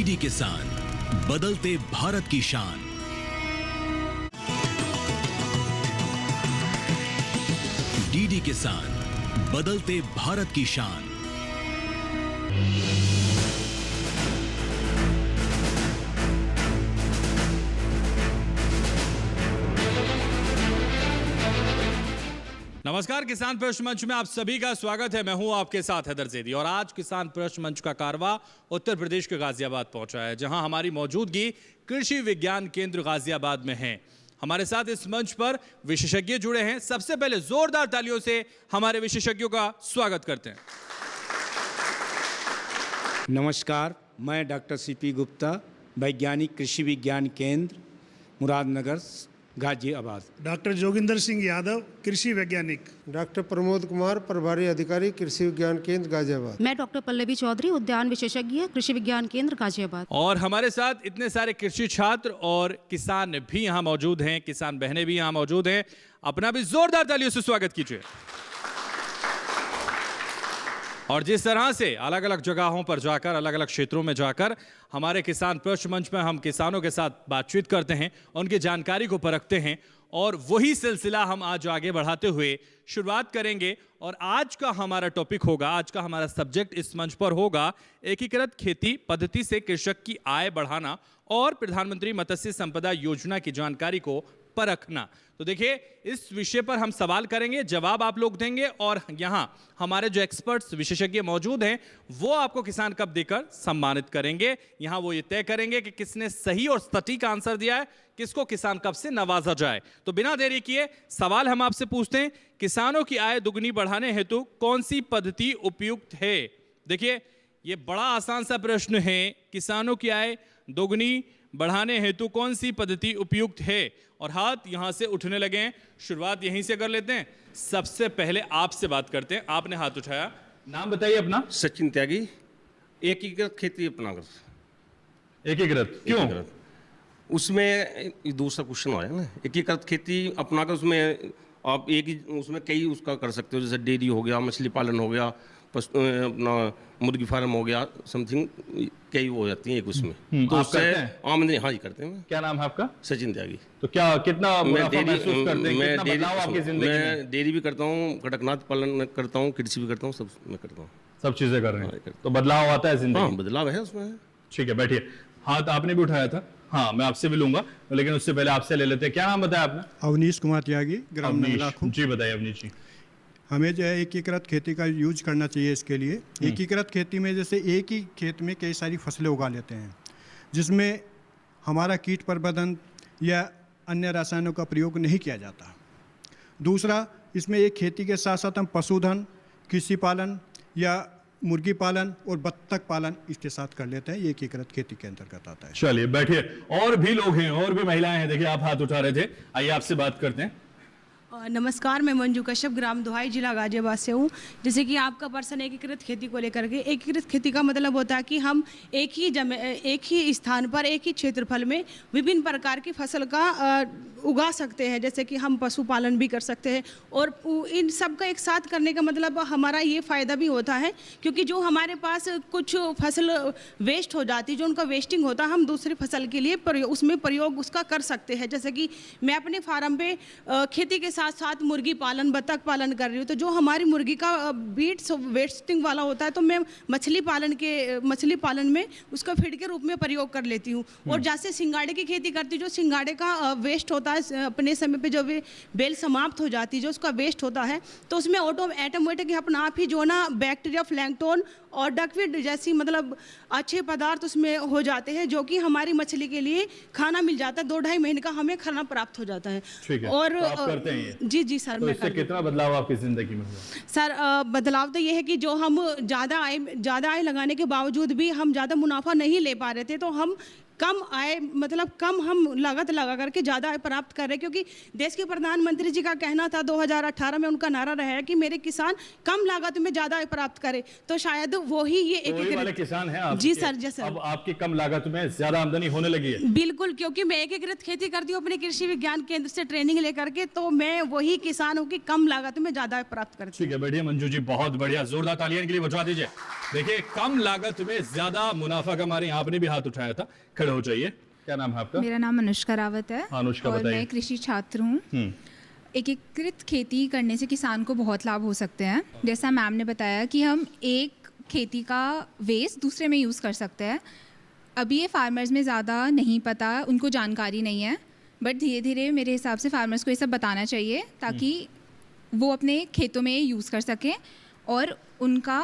DD किसान, बदलते भारत की शान। डीडी किसान, बदलते भारत की शान। नमस्कार, किसान प्रश्न मंच में आप सभी का स्वागत है। मैं हूं आपके साथ हैदर ज़ैदी और आज किसान प्रश्न मंच का कारवा उत्तर प्रदेश के गाजियाबाद पहुंचा है, जहां हमारी मौजूदगी कृषि विज्ञान केंद्र गाजियाबाद में है। हमारे साथ इस मंच पर विशेषज्ञ जुड़े हैं। सबसे पहले जोरदार तालियों से हमारे विशेषज्ञों का स्वागत करते हैं। नमस्कार, मैं डॉक्टर सीपी गुप्ता, वैज्ञानिक कृषि विज्ञान केंद्र मुरादनगर गाजियाबाद। डॉक्टर जोगिंदर सिंह यादव, कृषि वैज्ञानिक। डॉक्टर प्रमोद कुमार, प्रभारी अधिकारी कृषि विज्ञान केंद्र गाजियाबाद। मैं डॉक्टर पल्लवी चौधरी, उद्यान विशेषज्ञ, कृषि विज्ञान केंद्र गाजियाबाद। और हमारे साथ इतने सारे कृषि छात्र और किसान भी यहाँ मौजूद हैं, किसान बहनें भी यहाँ मौजूद हैं। अपना भी जोरदार तालियों से स्वागत कीजिए। और जिस तरह से अलग अलग जगहों पर जाकर, अलग अलग क्षेत्रों में जाकर हमारे किसान प्रश्न मंच में हम किसानों के साथ बातचीत करते हैं, उनकी जानकारी को परखते हैं, और वही सिलसिला हम आज आगे बढ़ाते हुए शुरुआत करेंगे। और आज का हमारा टॉपिक होगा, आज का हमारा सब्जेक्ट इस मंच पर होगा एकीकृत खेती पद्धति से कृषक की आय बढ़ाना और प्रधानमंत्री मत्स्य संपदा योजना की जानकारी को परखना। तो देखिए, इस विषय पर हम सवाल करेंगे, जवाब आप लोग देंगे, और यहाँ हमारे जो एक्सपर्ट्स विशेषज्ञ मौजूद हैं वो आपको किसान कप देकर सम्मानित करेंगे। यहाँ वो ये तय करेंगे कि किसने सही और सटीक आंसर दिया है, किसको किसान कप से नवाजा जाए। तो बिना देरी किए सवाल हम आपसे पूछते हैं, किसानों की आय दुगनी बढ़ाने हेतु कौन सी पद्धति उपयुक्त है? देखिए, ये बड़ा आसान सा प्रश्न है। किसानों की आय दोगुनी बढ़ाने हेतु कौन सी पद्धति उपयुक्त है? और हाथ यहां से उठने लगे हैं। शुरुआत यहीं से कर लेते हैं। सबसे पहले आपसे बात करते हैं। आपने हाथ उठाया, नाम बताइए अपना। सचिन त्यागी, एकीकृत खेती अपनाकर। एकीकृत क्यों? एकीकृत। उसमें दूसरा क्वेश्चन आया ना, एकीकृत खेती अपनाकर उसमें आप एक ही उसमें कई उसका कर सकते हो, जैसे डेयरी हो गया, मछली पालन हो गया, अपना मुर्गी फार्म हो गया, समथिंग कई हो जाती हैं एक उसमें। तो उससे आमदनी, हाँ जी करते हैं। क्या नाम है आपका? सचिन त्यागी। तो क्या कितना मुनाफा महसूस करते हैं? कितना बदलाव आपकी जिंदगी में? मैं डेयरी भी करता हूँ, कड़कनाथ पालन करता हूँ, कृषि भी करता हूँ, सब मैं करता हूँ। सब चीजें कर रहे हैं, तो बदलाव आता है जिंदगी? हाँ, बदलाव है उसमें। ठीक है, बैठिए। हाथ आपने भी उठाया था। हाँ, मैं आपसे भी लूंगा, लेकिन उससे पहले आपसे ले लेते हैं। क्या नाम बताया आपने? अवनीश कुमार त्यागी, ग्राम नंगलाखू। जी बताइए अवनीश जी। हमें जो है एकीकृत खेती का यूज करना चाहिए। इसके लिए एकीकृत खेती में जैसे एक ही खेत में कई सारी फसलें उगा लेते हैं, जिसमें हमारा कीट प्रबंधन या अन्य रसायनों का प्रयोग नहीं किया जाता। दूसरा, इसमें एक खेती के साथ साथ हम पशुधन, कृषि पालन या मुर्गी पालन और बत्तख पालन इसके साथ कर लेते हैं। ये एकीकृत खेती के अंतर्गत आता है। चलिए बैठिए। और भी लोग हैं, और भी महिलाएं हैं। देखिए, आप हाथ उठा रहे थे, आइए आपसे बात करते हैं। नमस्कार, मैं मंजू कश्यप, ग्राम दोहाई, जिला गाजियाबाद से हूँ। जैसे कि आपका पर्सन एकीकृत खेती को लेकर के, एकीकृत खेती का मतलब होता है कि हम एक ही स्थान पर, एक ही क्षेत्रफल में विभिन्न प्रकार की फसल का उगा सकते हैं। जैसे कि हम पशुपालन भी कर सकते हैं, और इन सब का एक साथ करने का मतलब हमारा ये फ़ायदा भी होता है, क्योंकि जो हमारे पास कुछ फसल वेस्ट हो जाती है, जो उनका वेस्टिंग होता है, हम दूसरी फसल के लिए उसमें प्रयोग उसका कर सकते हैं। जैसे कि मैं अपने फार्म पे खेती के साथ साथ मुर्गी पालन, बत्तख पालन कर रही हूँ, तो जो हमारी मुर्गी का बीट्स वेस्टिंग वाला होता है, तो मैं मछली पालन में उसका फीड के रूप में प्रयोग कर लेती हूँ। और जैसे सिंगाड़े की खेती करती हूँ, जो सिंगाड़े का वेस्ट होता है, अपने समय पे जो बेल समाप्त हो जाती है, जो उसका वेस्ट होता है, तो उसमें ऑटोमेटिक अपना आप ही जो ना बैक्टीरिया, प्लैंकटन और डकवीड जैसी मतलब अच्छे पदार्थ उसमें हो जाते हैं, जो कि हमारी मछली के लिए खाना मिल जाता है। 2-2.5 महीने का हमें खाना प्राप्त हो जाता है। ठीक है, और तो आप करते हैं ये? जी सर। तो इससे कितना बदलाव आपकी जिंदगी में हुआ? सर, बदलाव तो ये है कि जो हम ज़्यादा आय लगाने के बावजूद भी हम ज़्यादा मुनाफा नहीं ले पा रहे थे, तो हम कम आय मतलब कम हम लागत लगा करके ज़्यादा आय प्राप्त कर रहे हैं, क्योंकि देश के प्रधानमंत्री जी का कहना था 2018 में, उनका नारा रहा है कि मेरे किसान कम लागत में ज़्यादा आय प्राप्त करें। तो शायद वो ही ये वही वाले किसान हैं आप? जी सर, जी सर। अब आपकी कम लागत में ज्यादा आमदनी होने लगी है? बिल्कुल, क्योंकि मैं एकीकृत खेती करती हूँ अपने कृषि विज्ञान केंद्र से ट्रेनिंग लेकर के, तो मैं वही किसान हूँ कि कम लागत में ज़्यादा आय प्राप्त करती हूँ। ठीक है, बढ़िया मंजू जी, बहुत बढ़िया, जोरदार तालियां के लिए बजा दीजिए। देखिए, कम लागत में ज्यादा मुनाफा कमा रही हैं। आपने भी हाथ उठाया था, खड़े हो जाइए। क्या नाम है आपका? मेरा नाम अनुष्का रावत है। अनुष्का, और बताइए। मैं कृषि छात्र हूँ। एकीकृत खेती करने से किसान को बहुत लाभ हो सकते हैं। जैसा मैम ने बताया कि हम एक खेती का वेस्ट दूसरे में यूज़ कर सकते हैं। अभी ये फार्मर्स में ज़्यादा नहीं पता, उनको जानकारी नहीं है, बट धीरे धीरे मेरे हिसाब से फार्मर्स को ये सब बताना चाहिए ताकि वो अपने खेतों में यूज़ कर सकें और उनका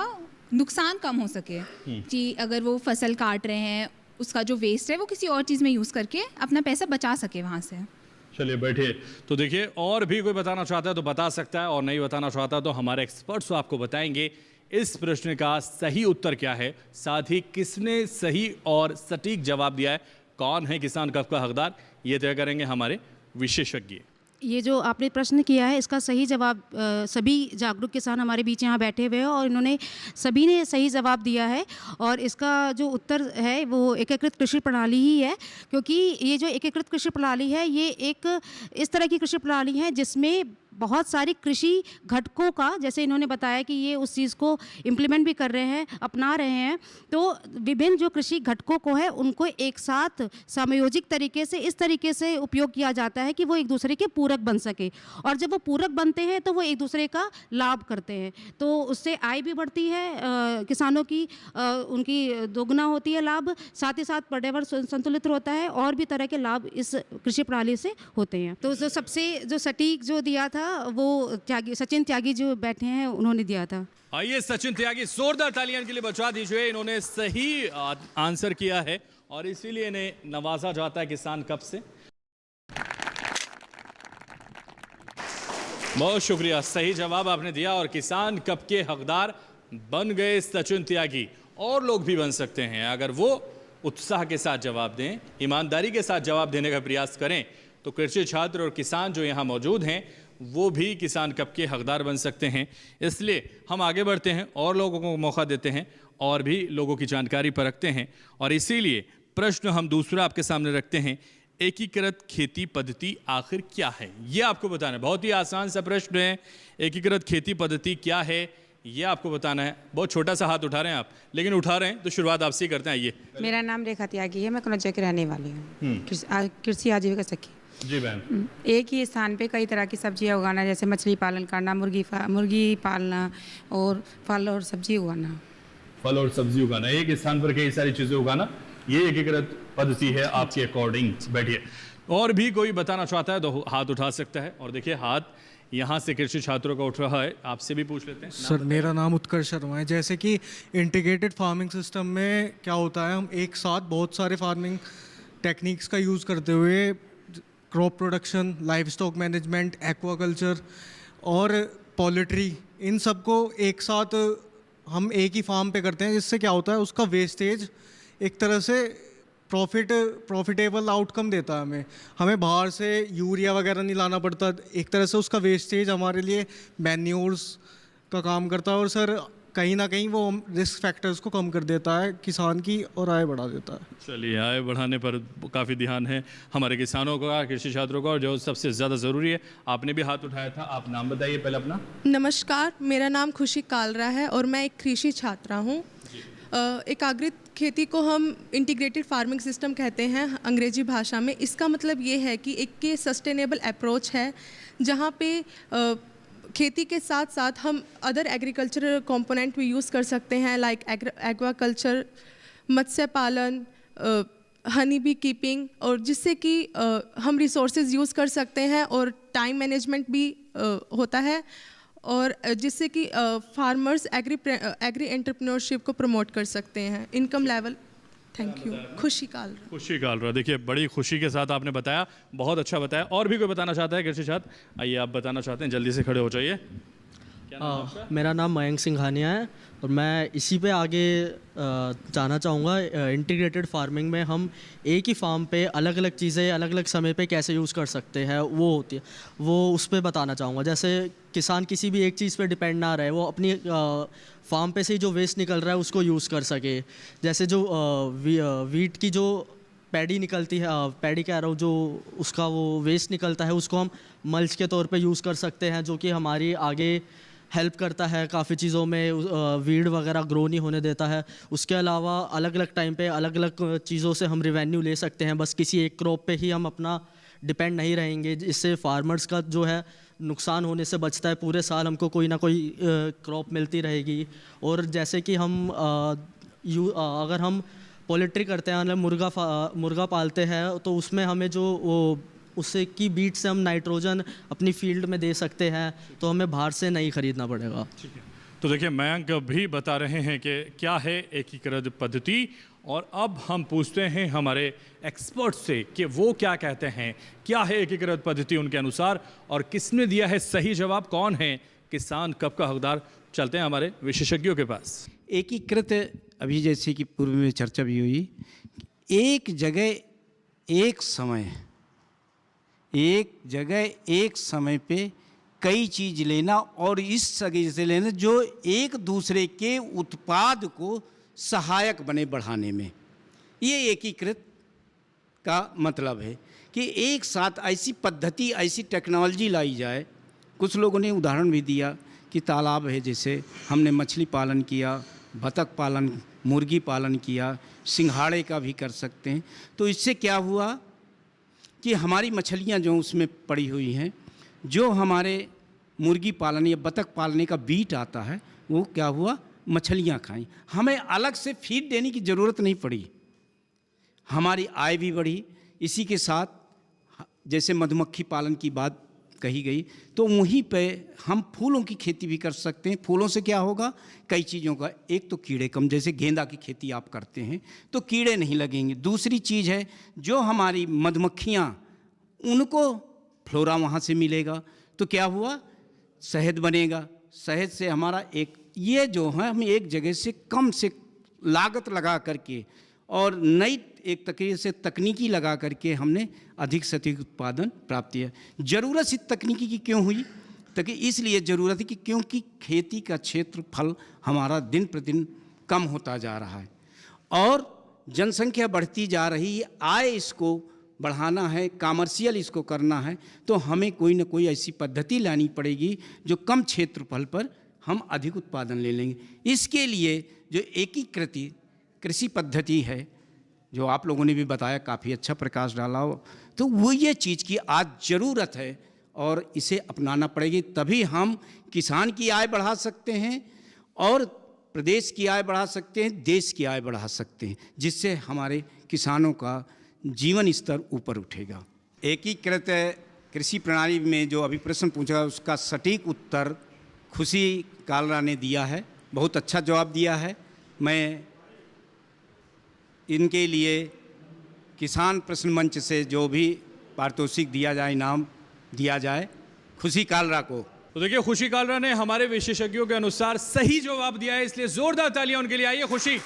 नुकसान कम हो सके। कि अगर वो फसल काट रहे हैं, उसका जो वेस्ट है वो किसी और चीज़ में यूज़ करके अपना पैसा बचा सके वहाँ से। चलिए बैठिए। तो देखिए, और भी कोई बताना चाहता है तो बता सकता है, और नहीं बताना चाहता तो हमारे एक्सपर्ट्स आपको बताएंगे इस प्रश्न का सही उत्तर क्या है, साथ ही किसने सही और सटीक जवाब दिया है, कौन है किसान कप का हकदार, ये तय करेंगे हमारे विशेषज्ञ। ये जो आपने प्रश्न किया है इसका सही जवाब सभी जागरूक किसान हमारे बीच यहाँ बैठे हुए हैं और इन्होंने सभी ने सही जवाब दिया है। और इसका जो उत्तर है वो एकीकृत कृषि प्रणाली ही है, क्योंकि ये जो एकीकृत कृषि प्रणाली है ये एक इस तरह की कृषि प्रणाली है जिसमें बहुत सारी कृषि घटकों का, जैसे इन्होंने बताया कि ये उस चीज़ को इम्प्लीमेंट भी कर रहे हैं, अपना रहे हैं, तो विभिन्न जो कृषि घटकों को है उनको एक साथ समयोजित तरीके से इस तरीके से उपयोग किया जाता है कि वो एक दूसरे के पूरक बन सके। और जब वो पूरक बनते हैं तो वो एक दूसरे का लाभ करते हैं, तो उससे आय भी बढ़ती है किसानों की, उनकी दोगुना होती है लाभ, साथ ही साथ पर्यावरण संतुलित होता है और भी तरह के लाभ इस कृषि प्रणाली से होते हैं। तो जो सबसे जो सटीक जो दिया था वो सचिन त्यागी जो बैठे हैं उन्होंने दिया था। आइए सचिन त्यागी, जोरदार तालियां के लिए बचा दीजिए। इन्होंने सही आंसर किया है और इसीलिए इन्हें नवाजा जाता है किसान कप से। बहुत शुक्रिया, सही जवाब आपने दिया और किसान कप के हकदार बन गए सचिन त्यागी। और लोग भी बन सकते हैं अगर वो उत्साह के साथ जवाब दें, ईमानदारी के साथ जवाब देने का प्रयास करें, तो कृषि छात्र और किसान जो यहाँ मौजूद हैं वो भी किसान कप के हकदार बन सकते हैं। इसलिए हम आगे बढ़ते हैं और लोगों को मौका देते हैं और भी लोगों की जानकारी परखते हैं। और इसीलिए प्रश्न हम दूसरा आपके सामने रखते हैं, एकीकृत खेती पद्धति आखिर क्या है, ये आपको बताना है। बहुत ही आसान सा प्रश्न है, एकीकृत खेती पद्धति क्या है ये आपको बताना है। बहुत छोटा सा हाथ उठा रहे हैं आप, लेकिन उठा रहे हैं तो शुरुआत आपसे ही करते हैं। आइए। मेरा नाम रेखा त्यागी है, मैं कनौजा की रहने वाली हूँ, कृषि आजीविका सखी। जी बहन। एक ही स्थान पे कई तरह की सब्जियां उगाना, जैसे मछली पालन करना, मुर्गी पालना और फल और सब्जी उगाना। फल और सब्जी उगाना, एक स्थान पर कई सारी चीजें उगाना, ये एकीकृत पद्धति है आपके अकॉर्डिंग। बैठिए। और भी कोई बताना चाहता है तो हाथ उठा सकता है। और देखिए, हाथ यहाँ से कृषि छात्रों का उठ रहा है, आपसे भी पूछ लेते हैं। सर, मेरा नाम उत्कर्ष शर्मा है। जैसे कि इंटीग्रेटेड फार्मिंग सिस्टम में क्या होता है, हम एक साथ बहुत सारे फार्मिंग टेक्निक्स का यूज़ करते हुए crop production, live stock management, aquaculture और पोल्ट्री, इन सबको एक साथ हम एक ही फार्म पे करते हैं, जिससे क्या होता है उसका वेस्टेज एक तरह से प्रॉफिटेबल आउटकम देता है। हमें बाहर से यूरिया वगैरह नहीं लाना पड़ता, एक तरह से उसका वेस्टेज हमारे लिए मैन्योर्स का काम करता है और सर कहीं ना कहीं वो रिस्क फैक्टर्स को कम कर देता है किसान की और आय बढ़ा देता है। चलिए, आय बढ़ाने पर काफ़ी ध्यान है हमारे किसानों का, कृषि छात्रों का, और जो सबसे ज़्यादा ज़रूरी है। आपने भी हाथ उठाया था, आप नाम बताइए पहले अपना। नमस्कार, मेरा नाम खुशी कालरा है और मैं एक कृषि छात्रा हूँ। एकीकृत खेती को हम इंटीग्रेटेड फार्मिंग सिस्टम कहते हैं अंग्रेजी भाषा में। इसका मतलब ये है कि एक सस्टेनेबल अप्रोच है जहाँ पे खेती के साथ साथ हम अदर एग्रीकल्चर कंपोनेंट भी यूज़ कर सकते हैं, लाइक एक्वाकल्चर, मत्स्य पालन, हनी बी कीपिंग, और जिससे कि हम रिसोर्सेज यूज़ कर सकते हैं और टाइम मैनेजमेंट भी होता है, और जिससे कि फार्मर्स एग्री एंटरप्रेन्योरशिप को प्रमोट कर सकते हैं, इनकम लेवल। Thank you. खुशी कालरा। खुशी कालरा, देखिए बड़ी खुशी के साथ आपने बताया, बहुत अच्छा बताया। और भी कोई बताना चाहता है कृषि छात्र? आइए, आप बताना चाहते हैं, जल्दी से खड़े हो जाइए। मेरा नाम मयंक सिंघानिया है और मैं इसी पे आगे जाना चाहूँगा। इंटीग्रेटेड फार्मिंग में हम एक ही फार्म पे अलग अलग चीज़ें अलग अलग समय पे कैसे यूज़ कर सकते हैं वो होती है, वो उस पर बताना चाहूँगा। जैसे किसान किसी भी एक चीज़ पे डिपेंड ना रहे, वो अपनी फार्म पे से ही जो वेस्ट निकल रहा है उसको यूज़ कर सके। जैसे जो वीट की जो पैडी निकलती है, पैडी कह रहा हूँ, जो उसका वो वेस्ट निकलता है उसको हम मल्च के तौर पे यूज़ कर सकते हैं, जो कि हमारी आगे हेल्प करता है काफ़ी चीज़ों में, वीड वगैरह ग्रो नहीं होने देता है। उसके अलावा अलग अलग टाइम पे अलग अलग चीज़ों से हम रिवेन्यू ले सकते हैं, बस किसी एक क्रॉप पे ही हम अपना डिपेंड नहीं रहेंगे। इससे फार्मर्स का जो है नुकसान होने से बचता है, पूरे साल हमको कोई ना कोई क्रॉप मिलती रहेगी। और जैसे कि हम अगर हम पोल्ट्री करते हैं, मतलब मुर्गा पालते हैं, तो उसमें हमें जो वो उससे की बीट से हम नाइट्रोजन अपनी फील्ड में दे सकते हैं, तो हमें बाहर से नहीं खरीदना पड़ेगा। ठीक है, तो देखिए मयंक भी बता रहे हैं कि क्या है एकीकृत पद्धति, और अब हम पूछते हैं हमारे एक्सपर्ट से कि वो क्या कहते हैं, क्या है एकीकृत पद्धति उनके अनुसार, और किसने दिया है सही जवाब, कौन है किसान कब का हकदार। चलते हैं हमारे विशेषज्ञों के पास। एकीकृत, अभी जैसे कि पूर्व में चर्चा भी हुई, एक जगह एक समय पे कई चीज़ लेना और इस जगह से लेना जो एक दूसरे के उत्पाद को सहायक बने बढ़ाने में, ये एकीकृत का मतलब है कि एक साथ ऐसी पद्धति, ऐसी टेक्नोलॉजी लाई जाए। कुछ लोगों ने उदाहरण भी दिया कि तालाब है, जैसे हमने मछली पालन किया, बतख पालन, मुर्गी पालन किया, सिंघाड़े का भी कर सकते हैं। तो इससे क्या हुआ कि हमारी मछलियां जो उसमें पड़ी हुई हैं, जो हमारे मुर्गी पालन या बतख पालने का बीट आता है, वो क्या हुआ, मछलियां खाई, हमें अलग से फीड देने की ज़रूरत नहीं पड़ी, हमारी आय भी बढ़ी। इसी के साथ जैसे मधुमक्खी पालन की बात कही गई, तो वहीं पे हम फूलों की खेती भी कर सकते हैं। फूलों से क्या होगा, कई चीज़ों का, एक तो कीड़े कम, जैसे गेंदा की खेती आप करते हैं तो कीड़े नहीं लगेंगे। दूसरी चीज़ है, जो हमारी मधुमक्खियाँ, उनको फ्लोरा वहाँ से मिलेगा, तो क्या हुआ, शहद बनेगा। शहद से हमारा ये जो है, हम एक जगह से कम से लागत लगा करके और नई एक तरीके से तकनीकी लगा करके हमने अधिक से अधिक उत्पादन प्राप्त किया। ज़रूरत इस तकनीकी की क्यों हुई, ताकि इसलिए ज़रूरत है कि क्योंकि खेती का क्षेत्रफल हमारा दिन प्रतिदिन कम होता जा रहा है और जनसंख्या बढ़ती जा रही है, आय इसको बढ़ाना है, कमर्शियल इसको करना है, तो हमें कोई ना कोई ऐसी पद्धति लानी पड़ेगी जो कम क्षेत्रफल पर हम अधिक उत्पादन ले लेंगे। इसके लिए जो एकीकृत कृषि पद्धति है, जो आप लोगों ने भी बताया, काफ़ी अच्छा प्रकाश डाला हो, तो वो ये चीज़ की आज ज़रूरत है और इसे अपनाना पड़ेगी, तभी हम किसान की आय बढ़ा सकते हैं और प्रदेश की आय बढ़ा सकते हैं, देश की आय बढ़ा सकते हैं, जिससे हमारे किसानों का जीवन स्तर ऊपर उठेगा। एकीकृत कृषि प्रणाली में जो अभी प्रश्न पूछा, उसका सटीक उत्तर खुशी कालरा ने दिया है, बहुत अच्छा जवाब दिया है। मैं इनके लिए किसान प्रश्न मंच से जो भी पारितोषिक दिया जाए, इनाम दिया जाए खुशी कालरा को। तो देखिए, खुशी कालरा ने हमारे विशेषज्ञों के अनुसार सही जवाब दिया है, इसलिए जोरदार तालियां उनके लिए। आइए खुशी,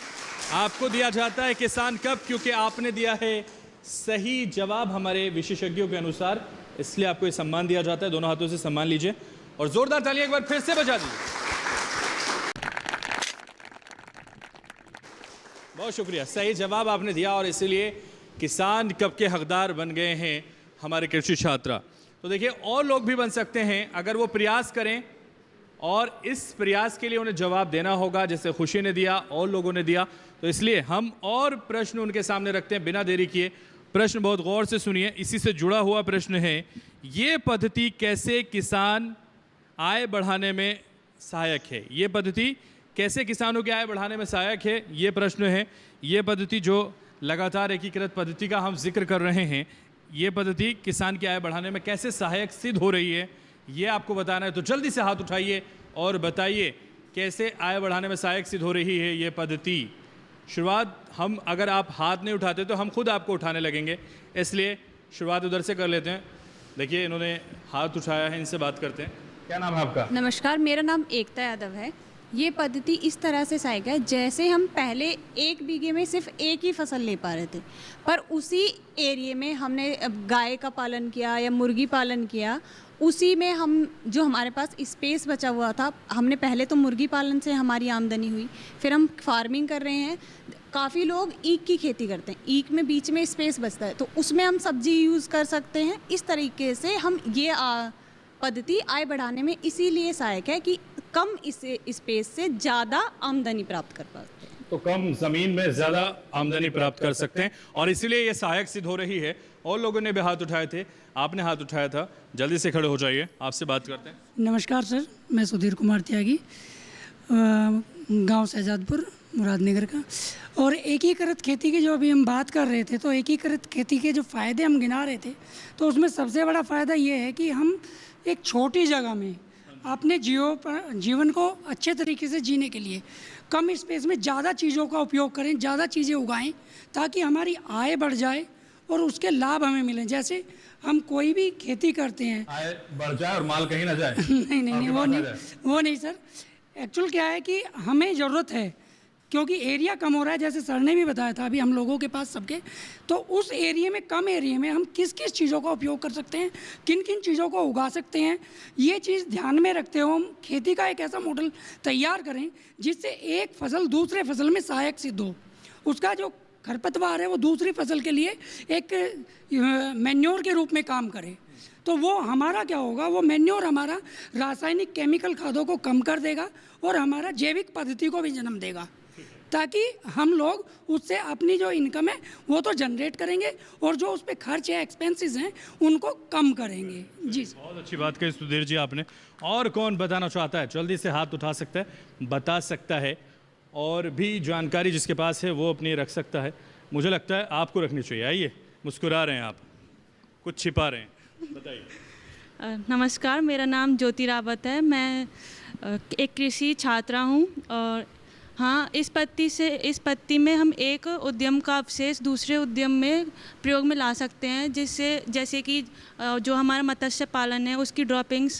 आपको दिया जाता है किसान कब, क्योंकि आपने दिया है सही जवाब हमारे विशेषज्ञों के अनुसार, इसलिए आपको ये सम्मान दिया जाता है। दोनों हाथों से सम्मान लीजिए और जोरदार तालियां एक बार फिर से बजा दीजिए। बहुत शुक्रिया, सही जवाब आपने दिया और इसीलिए किसान कब के हकदार बन गए हैं हमारे कृषि छात्रा। तो देखिए, और लोग भी बन सकते हैं अगर वो प्रयास करें, और इस प्रयास के लिए उन्हें जवाब देना होगा, जैसे खुशी ने दिया और लोगों ने दिया। तो इसलिए हम और प्रश्न उनके सामने रखते हैं बिना देरी किए। प्रश्न बहुत गौर से सुनिए, इसी से जुड़ा हुआ प्रश्न है, ये पद्धति कैसे किसान आय बढ़ाने में सहायक है? ये पद्धति कैसे किसानों की आय बढ़ाने में सहायक है, ये प्रश्न है। ये पद्धति जो लगातार एकीकृत पद्धति का हम जिक्र कर रहे हैं, ये पद्धति किसान की आय बढ़ाने में कैसे सहायक सिद्ध हो रही है, ये आपको बताना है। तो जल्दी से हाथ उठाइए और बताइए कैसे आय बढ़ाने में सहायक सिद्ध हो रही है ये पद्धति। शुरुआत हम, अगर आप हाथ नहीं उठाते तो हम खुद आपको उठाने लगेंगे, इसलिए शुरुआत उधर से कर लेते हैं। देखिए, इन्होंने हाथ उठाया है, इनसे बात करते हैं। क्या नाम है आपका? नमस्कार, मेरा नाम एकता यादव है। ये पद्धति इस तरह से सहायक है जैसे हम पहले 1 बीघे में सिर्फ एक ही फसल ले पा रहे थे, पर उसी एरिया में हमने गाय का पालन किया या मुर्गी पालन किया, उसी में हम जो हमारे पास स्पेस बचा हुआ था, हमने पहले तो मुर्गी पालन से हमारी आमदनी हुई, फिर हम फार्मिंग कर रहे हैं। काफ़ी लोग ईख की खेती करते हैं, ईख में बीच में स्पेस बचता है तो उसमें हम सब्जी यूज़ कर सकते हैं। इस तरीके से हम ये पद्धति आय बढ़ाने में इसीलिए सहायक है कि कम इस स्पेस से ज़्यादा आमदनी प्राप्त कर पाते हैं। तो कम जमीन में ज्यादा आमदनी प्राप्त कर सकते हैं और इसीलिए ये सहायक सिद्ध हो रही है। और लोगों ने भी हाथ उठाए थे, आपने हाथ उठाया था, जल्दी से खड़े हो जाइए, आपसे बात करते हैं। नमस्कार सर, मैं सुधीर कुमार त्यागी, गांव शहजादपुर, मुरादनगर का। और एकीकृत खेती की जो अभी हम बात कर रहे थे, तो एकीकृत खेती के जो फ़ायदे हम गिना रहे थे, तो उसमें सबसे बड़ा फ़ायदा ये है कि हम एक छोटी जगह में अपने जीवन को अच्छे तरीके से जीने के लिए कम स्पेस में ज़्यादा चीज़ों का उपयोग करें, ज़्यादा चीज़ें उगाएं, ताकि हमारी आय बढ़ जाए और उसके लाभ हमें मिलें। जैसे हम कोई भी खेती करते हैं, आय बढ़ जाए और माल कहीं ना जाए। नहीं, वो नहीं सर। एक्चुअल क्या है कि हमें ज़रूरत है, क्योंकि एरिया कम हो रहा है, जैसे सर ने भी बताया था अभी हम लोगों के पास सबके, तो उस एरिया में, कम एरिया में हम किस किस चीज़ों का उपयोग कर सकते हैं, किन किन चीज़ों को उगा सकते हैं, ये चीज़ ध्यान में रखते हुए हम खेती का एक ऐसा मॉडल तैयार करें जिससे एक फसल दूसरे फसल में सहायक सिद्ध हो। उसका जो खरपतवार है वो दूसरी फसल के लिए एक मैन्योर के रूप में काम करे। तो वो हमारा क्या होगा, वो मैन्योर हमारा रासायनिक केमिकल खादों को कम कर देगा और हमारा जैविक पद्धति को भी जन्म देगा, ताकि हम लोग उससे अपनी जो इनकम है वो तो जनरेट करेंगे और जो उस पर खर्च है, एक्सपेंसेस हैं, उनको कम करेंगे। जी बहुत अच्छी बात कही सुधीर जी आपने। और कौन बताना चाहता है, जल्दी से हाथ उठा सकता है, बता सकता है, और भी जानकारी जिसके पास है वो अपनी रख सकता है। मुझे लगता है आपको रखनी चाहिए। आइए, मुस्कुरा रहे हैं आप, कुछ छिपा रहे हैं, बताइए। नमस्कार, मेरा नाम ज्योति रावत है। मैं एक कृषि छात्रा हूँ और हाँ, इस पद्धति में हम एक उद्यम का अवशेष दूसरे उद्यम में प्रयोग में ला सकते हैं, जिससे जैसे कि जो हमारा मत्स्य पालन है उसकी ड्रॉपिंग्स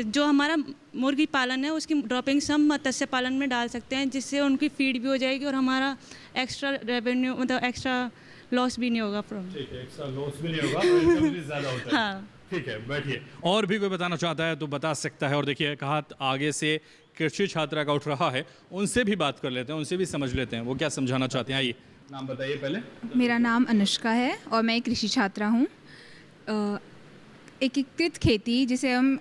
जो हमारा मुर्गी पालन है उसकी ड्रॉपिंग्स हम मत्स्य पालन में डाल सकते हैं, जिससे उनकी फीड भी हो जाएगी और हमारा एक्स्ट्रा रेवेन्यू, मतलब एक्स्ट्रा लॉस भी नहीं होगा। ठीक है, एक्स्ट्रा लॉस भी नहीं होगा, इनकम भी ज़्यादा होता है। हाँ, ठीक है, बैठिए। और भी कोई बताना चाहता है तो बता सकता है। और देखिए, कहा आगे से कृषि छात्रा का उठ रहा है, उनसे भी बात कर लेते हैं, उनसे भी समझ लेते हैं वो क्या समझाना चाहते हैं। आइए, नाम बताइए पहले। मेरा नाम अनुष्का है और मैं एक कृषि छात्रा हूँ। एकीकृत खेती, जिसे हम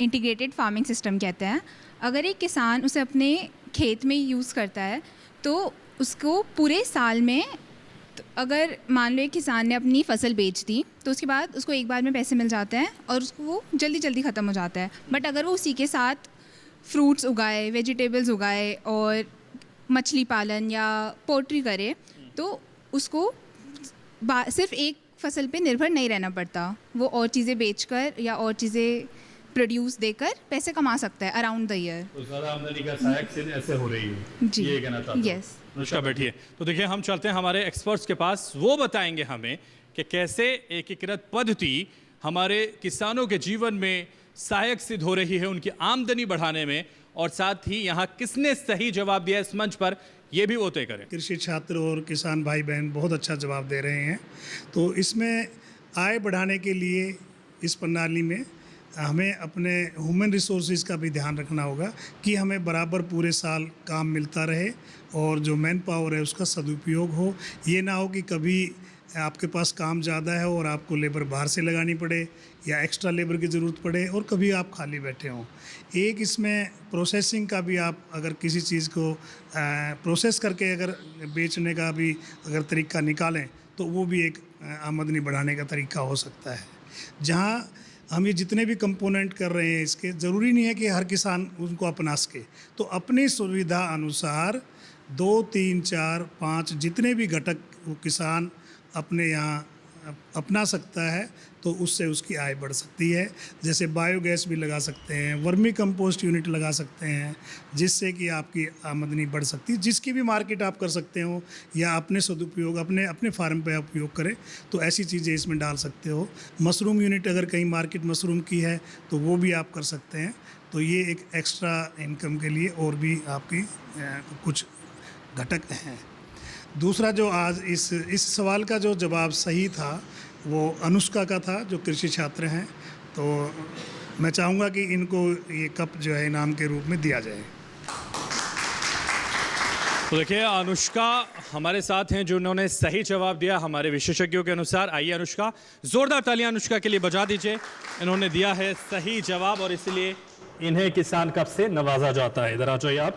इंटीग्रेटेड फार्मिंग सिस्टम कहते हैं, अगर एक किसान उसे अपने खेत में यूज़ करता है तो उसको पूरे साल में, तो अगर मान लो एक किसान ने अपनी फसल बेच दी तो उसके बाद उसको एक बार में पैसे मिल जाते हैं और उसको वो जल्दी जल्दी ख़त्म हो जाता है। बट अगर वो उसी के साथ फ्रूट्स उगाए, वेजिटेबल्स उगाए और मछली पालन या पोल्ट्री करे तो उसको सिर्फ एक फसल पे निर्भर नहीं रहना पड़ता। वो और चीज़ें बेचकर या और चीज़ें प्रोड्यूस देकर पैसे कमा सकता है अराउंड द ईयर। तो ज़्यादा आमदनी का सहायक सिद्ध ऐसे हो रही है। जी, ये कहना चाहता हूं। यस। अनुष्का बैठिए। तो देखिए, हम चलते हैं हमारे एक्सपर्ट्स के पास, वो बताएंगे हमें कि कैसे एकीकृत पद्धति हमारे किसानों के जीवन में सहायक सिद्ध हो रही है, उनकी आमदनी बढ़ाने में, और साथ ही यहाँ किसने सही जवाब दिया इस मंच पर, ये भी वो तय करें। कृषि छात्र और किसान भाई बहन बहुत अच्छा जवाब दे रहे हैं। तो इसमें आय बढ़ाने के लिए इस प्रणाली में हमें अपने ह्यूमन रिसोर्सेज का भी ध्यान रखना होगा कि हमें बराबर पूरे साल काम मिलता रहे और जो मैन पावर है उसका सदुपयोग हो। ये ना हो कि कभी आपके पास काम ज़्यादा है और आपको लेबर बाहर से लगानी पड़े या एक्स्ट्रा लेबर की ज़रूरत पड़े और कभी आप खाली बैठे हों। एक इसमें प्रोसेसिंग का भी, आप अगर किसी चीज़ को प्रोसेस करके अगर बेचने का भी अगर तरीका निकालें तो वो भी एक आमदनी बढ़ाने का तरीका हो सकता है। जहाँ हम ये जितने भी कंपोनेंट कर रहे हैं इसके, ज़रूरी नहीं है कि हर किसान उनको अपना सके, तो अपनी सुविधा अनुसार 2, 3, 4, 5 जितने भी घटक वो किसान अपने यहाँ अपना सकता है तो उससे उसकी आय बढ़ सकती है। जैसे बायोगैस भी लगा सकते हैं, वर्मी कंपोस्ट यूनिट लगा सकते हैं, जिससे कि आपकी आमदनी बढ़ सकती है। जिसकी भी मार्केट आप कर सकते हो या अपने सदुपयोग अपने फार्म पे उपयोग करें तो ऐसी चीज़ें इसमें डाल सकते हो। मशरूम यूनिट अगर कहीं मार्केट मशरूम की है तो वो भी आप कर सकते हैं। तो ये एक एक्स्ट्रा इनकम के लिए और भी आपकी कुछ घटक हैं। दूसरा जो आज इस सवाल का जो जवाब सही था वो अनुष्का का था, जो कृषि छात्र हैं। तो मैं चाहूँगा कि इनको ये कप जो है इनाम के रूप में दिया जाए। तो देखिए अनुष्का हमारे साथ हैं जो उन्होंने सही जवाब दिया हमारे विशेषज्ञों के अनुसार। आइए अनुष्का, जोरदार तालियां अनुष्का के लिए बजा दीजिए। इन्होंने दिया है सही जवाब और इसलिए इन्हें किसान कप से नवाजा जाता है। इधर आ जाइए आप।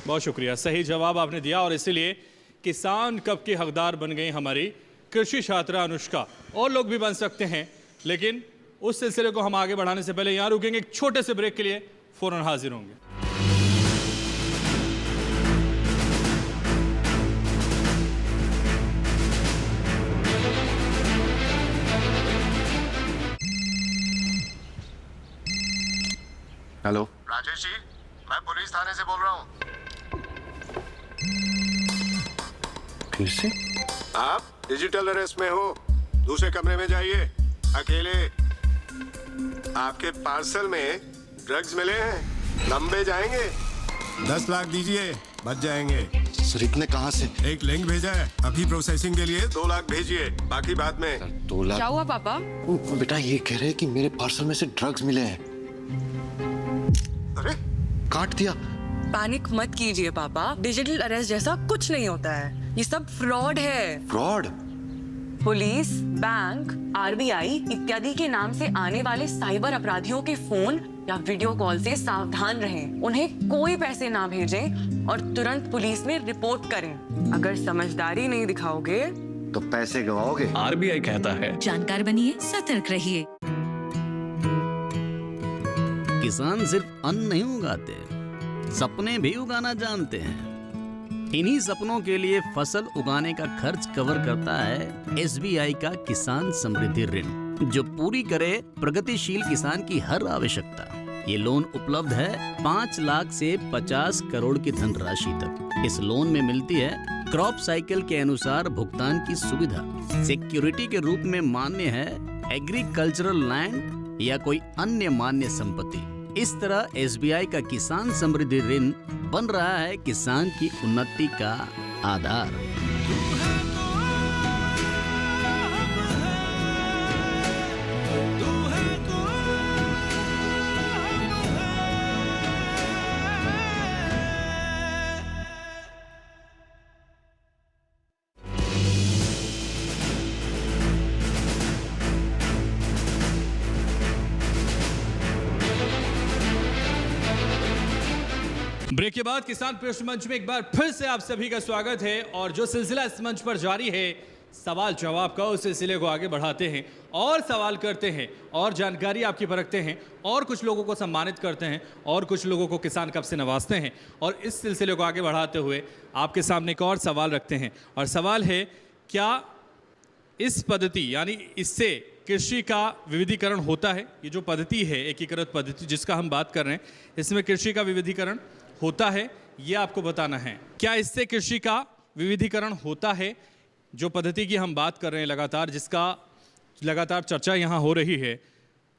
बहुत शुक्रिया, सही जवाब आपने दिया और इसीलिए किसान कप के हकदार बन गई हमारी कृषि छात्रा अनुष्का। और लोग भी बन सकते हैं, लेकिन उस सिलसिले को हम आगे बढ़ाने से पहले यहां रुकेंगे एक छोटे से ब्रेक के लिए, फौरन हाजिर होंगे। हेलो राजेश जी, मैं पुलिस थाने से बोल रहा हूँ। फिर से? आप डिजिटल अरेस्ट में हो, दूसरे कमरे में जाइए अकेले। आपके पार्सल में ड्रग्स मिले हैं, लंबे जाएंगे। 10 लाख दीजिए, बच जाएंगे। सर इतने कहाँ से? एक लिंक भेजा है, अभी प्रोसेसिंग के लिए 2 लाख भेजिए, बाकी बाद में। 2 लाख? क्या हुआ पापा? बेटा ये कह रहे हैं कि मेरे पार्सल में से ड्रग्स मिले हैं। अरे काट दिया। पैनिक मत कीजिए पापा, डिजिटल अरेस्ट जैसा कुछ नहीं होता है, ये सब फ्रॉड है। फ्रॉड? पुलिस, बैंक, आरबीआई इत्यादि के नाम से आने वाले साइबर अपराधियों के फोन या वीडियो कॉल से सावधान रहें। उन्हें कोई पैसे ना भेजें और तुरंत पुलिस में रिपोर्ट करें। अगर समझदारी नहीं दिखाओगे तो पैसे गवाओगे। आरबीआई कहता है जानकार बनिए, सतर्क रहिए। किसान सिर्फ अन्न नहीं उगाते, सपने भी उगाना जानते हैं। इन्हीं सपनों के लिए फसल उगाने का खर्च कवर करता है एसबीआई का किसान समृद्धि ऋण, जो पूरी करे प्रगतिशील किसान की हर आवश्यकता। ये लोन उपलब्ध है 5 लाख से 50 करोड़ की धनराशि तक। इस लोन में मिलती है क्रॉप साइकिल के अनुसार भुगतान की सुविधा। सिक्योरिटी के रूप में मान्य है एग्रीकल्चरल लैंड या कोई अन्य मान्य संपत्ति। इस तरह एसबीआई का किसान समृद्धि ऋण बन रहा है किसान की उन्नति का आधार। ब्रेक के बाद किसान पृष्ठ मंच में एक बार फिर से आप सभी का स्वागत है। और जो सिलसिला इस मंच पर जारी है सवाल जवाब का, उस सिलसिले को आगे बढ़ाते हैं और सवाल करते हैं और जानकारी आपकी परखते हैं और कुछ लोगों को सम्मानित करते हैं और कुछ लोगों को किसान कप से नवाजते हैं। और इस सिलसिले को आगे बढ़ाते हुए आपके सामने एक और सवाल रखते हैं। और सवाल है, क्या इस पद्धति यानी इससे कृषि का विविधीकरण होता है? ये जो पद्धति है, एकीकृत पद्धति जिसका हम बात कर रहे हैं, इसमें कृषि का विविधीकरण होता है, ये आपको बताना है। क्या इससे कृषि का विविधीकरण होता है? जो पद्धति की हम बात कर रहे हैं लगातार, जिसका लगातार चर्चा यहाँ हो रही है,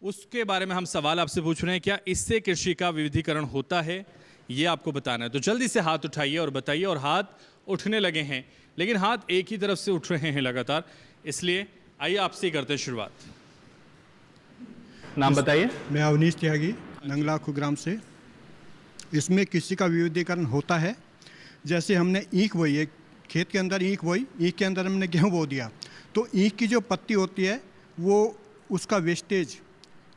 उसके बारे में हम सवाल आपसे पूछ रहे हैं। क्या इससे कृषि का विविधीकरण होता है? ये आपको बताना है। तो जल्दी से हाथ उठाइए और बताइए। और हाथ उठने लगे हैं, लेकिन हाथ एक ही तरफ से उठ रहे हैं लगातार, इसलिए आइए आपसे ही करते हैं शुरुआत। नाम बताइए। मैं अवनीश त्यागी, नंगला खुग्राम से। इसमें कृषि का विविधीकरण होता है। जैसे हमने ईख बोई है, खेत के अंदर ईख बोई, ईख के अंदर हमने गेहूँ बो दिया, तो ईख की जो पत्ती होती है वो उसका वेस्टेज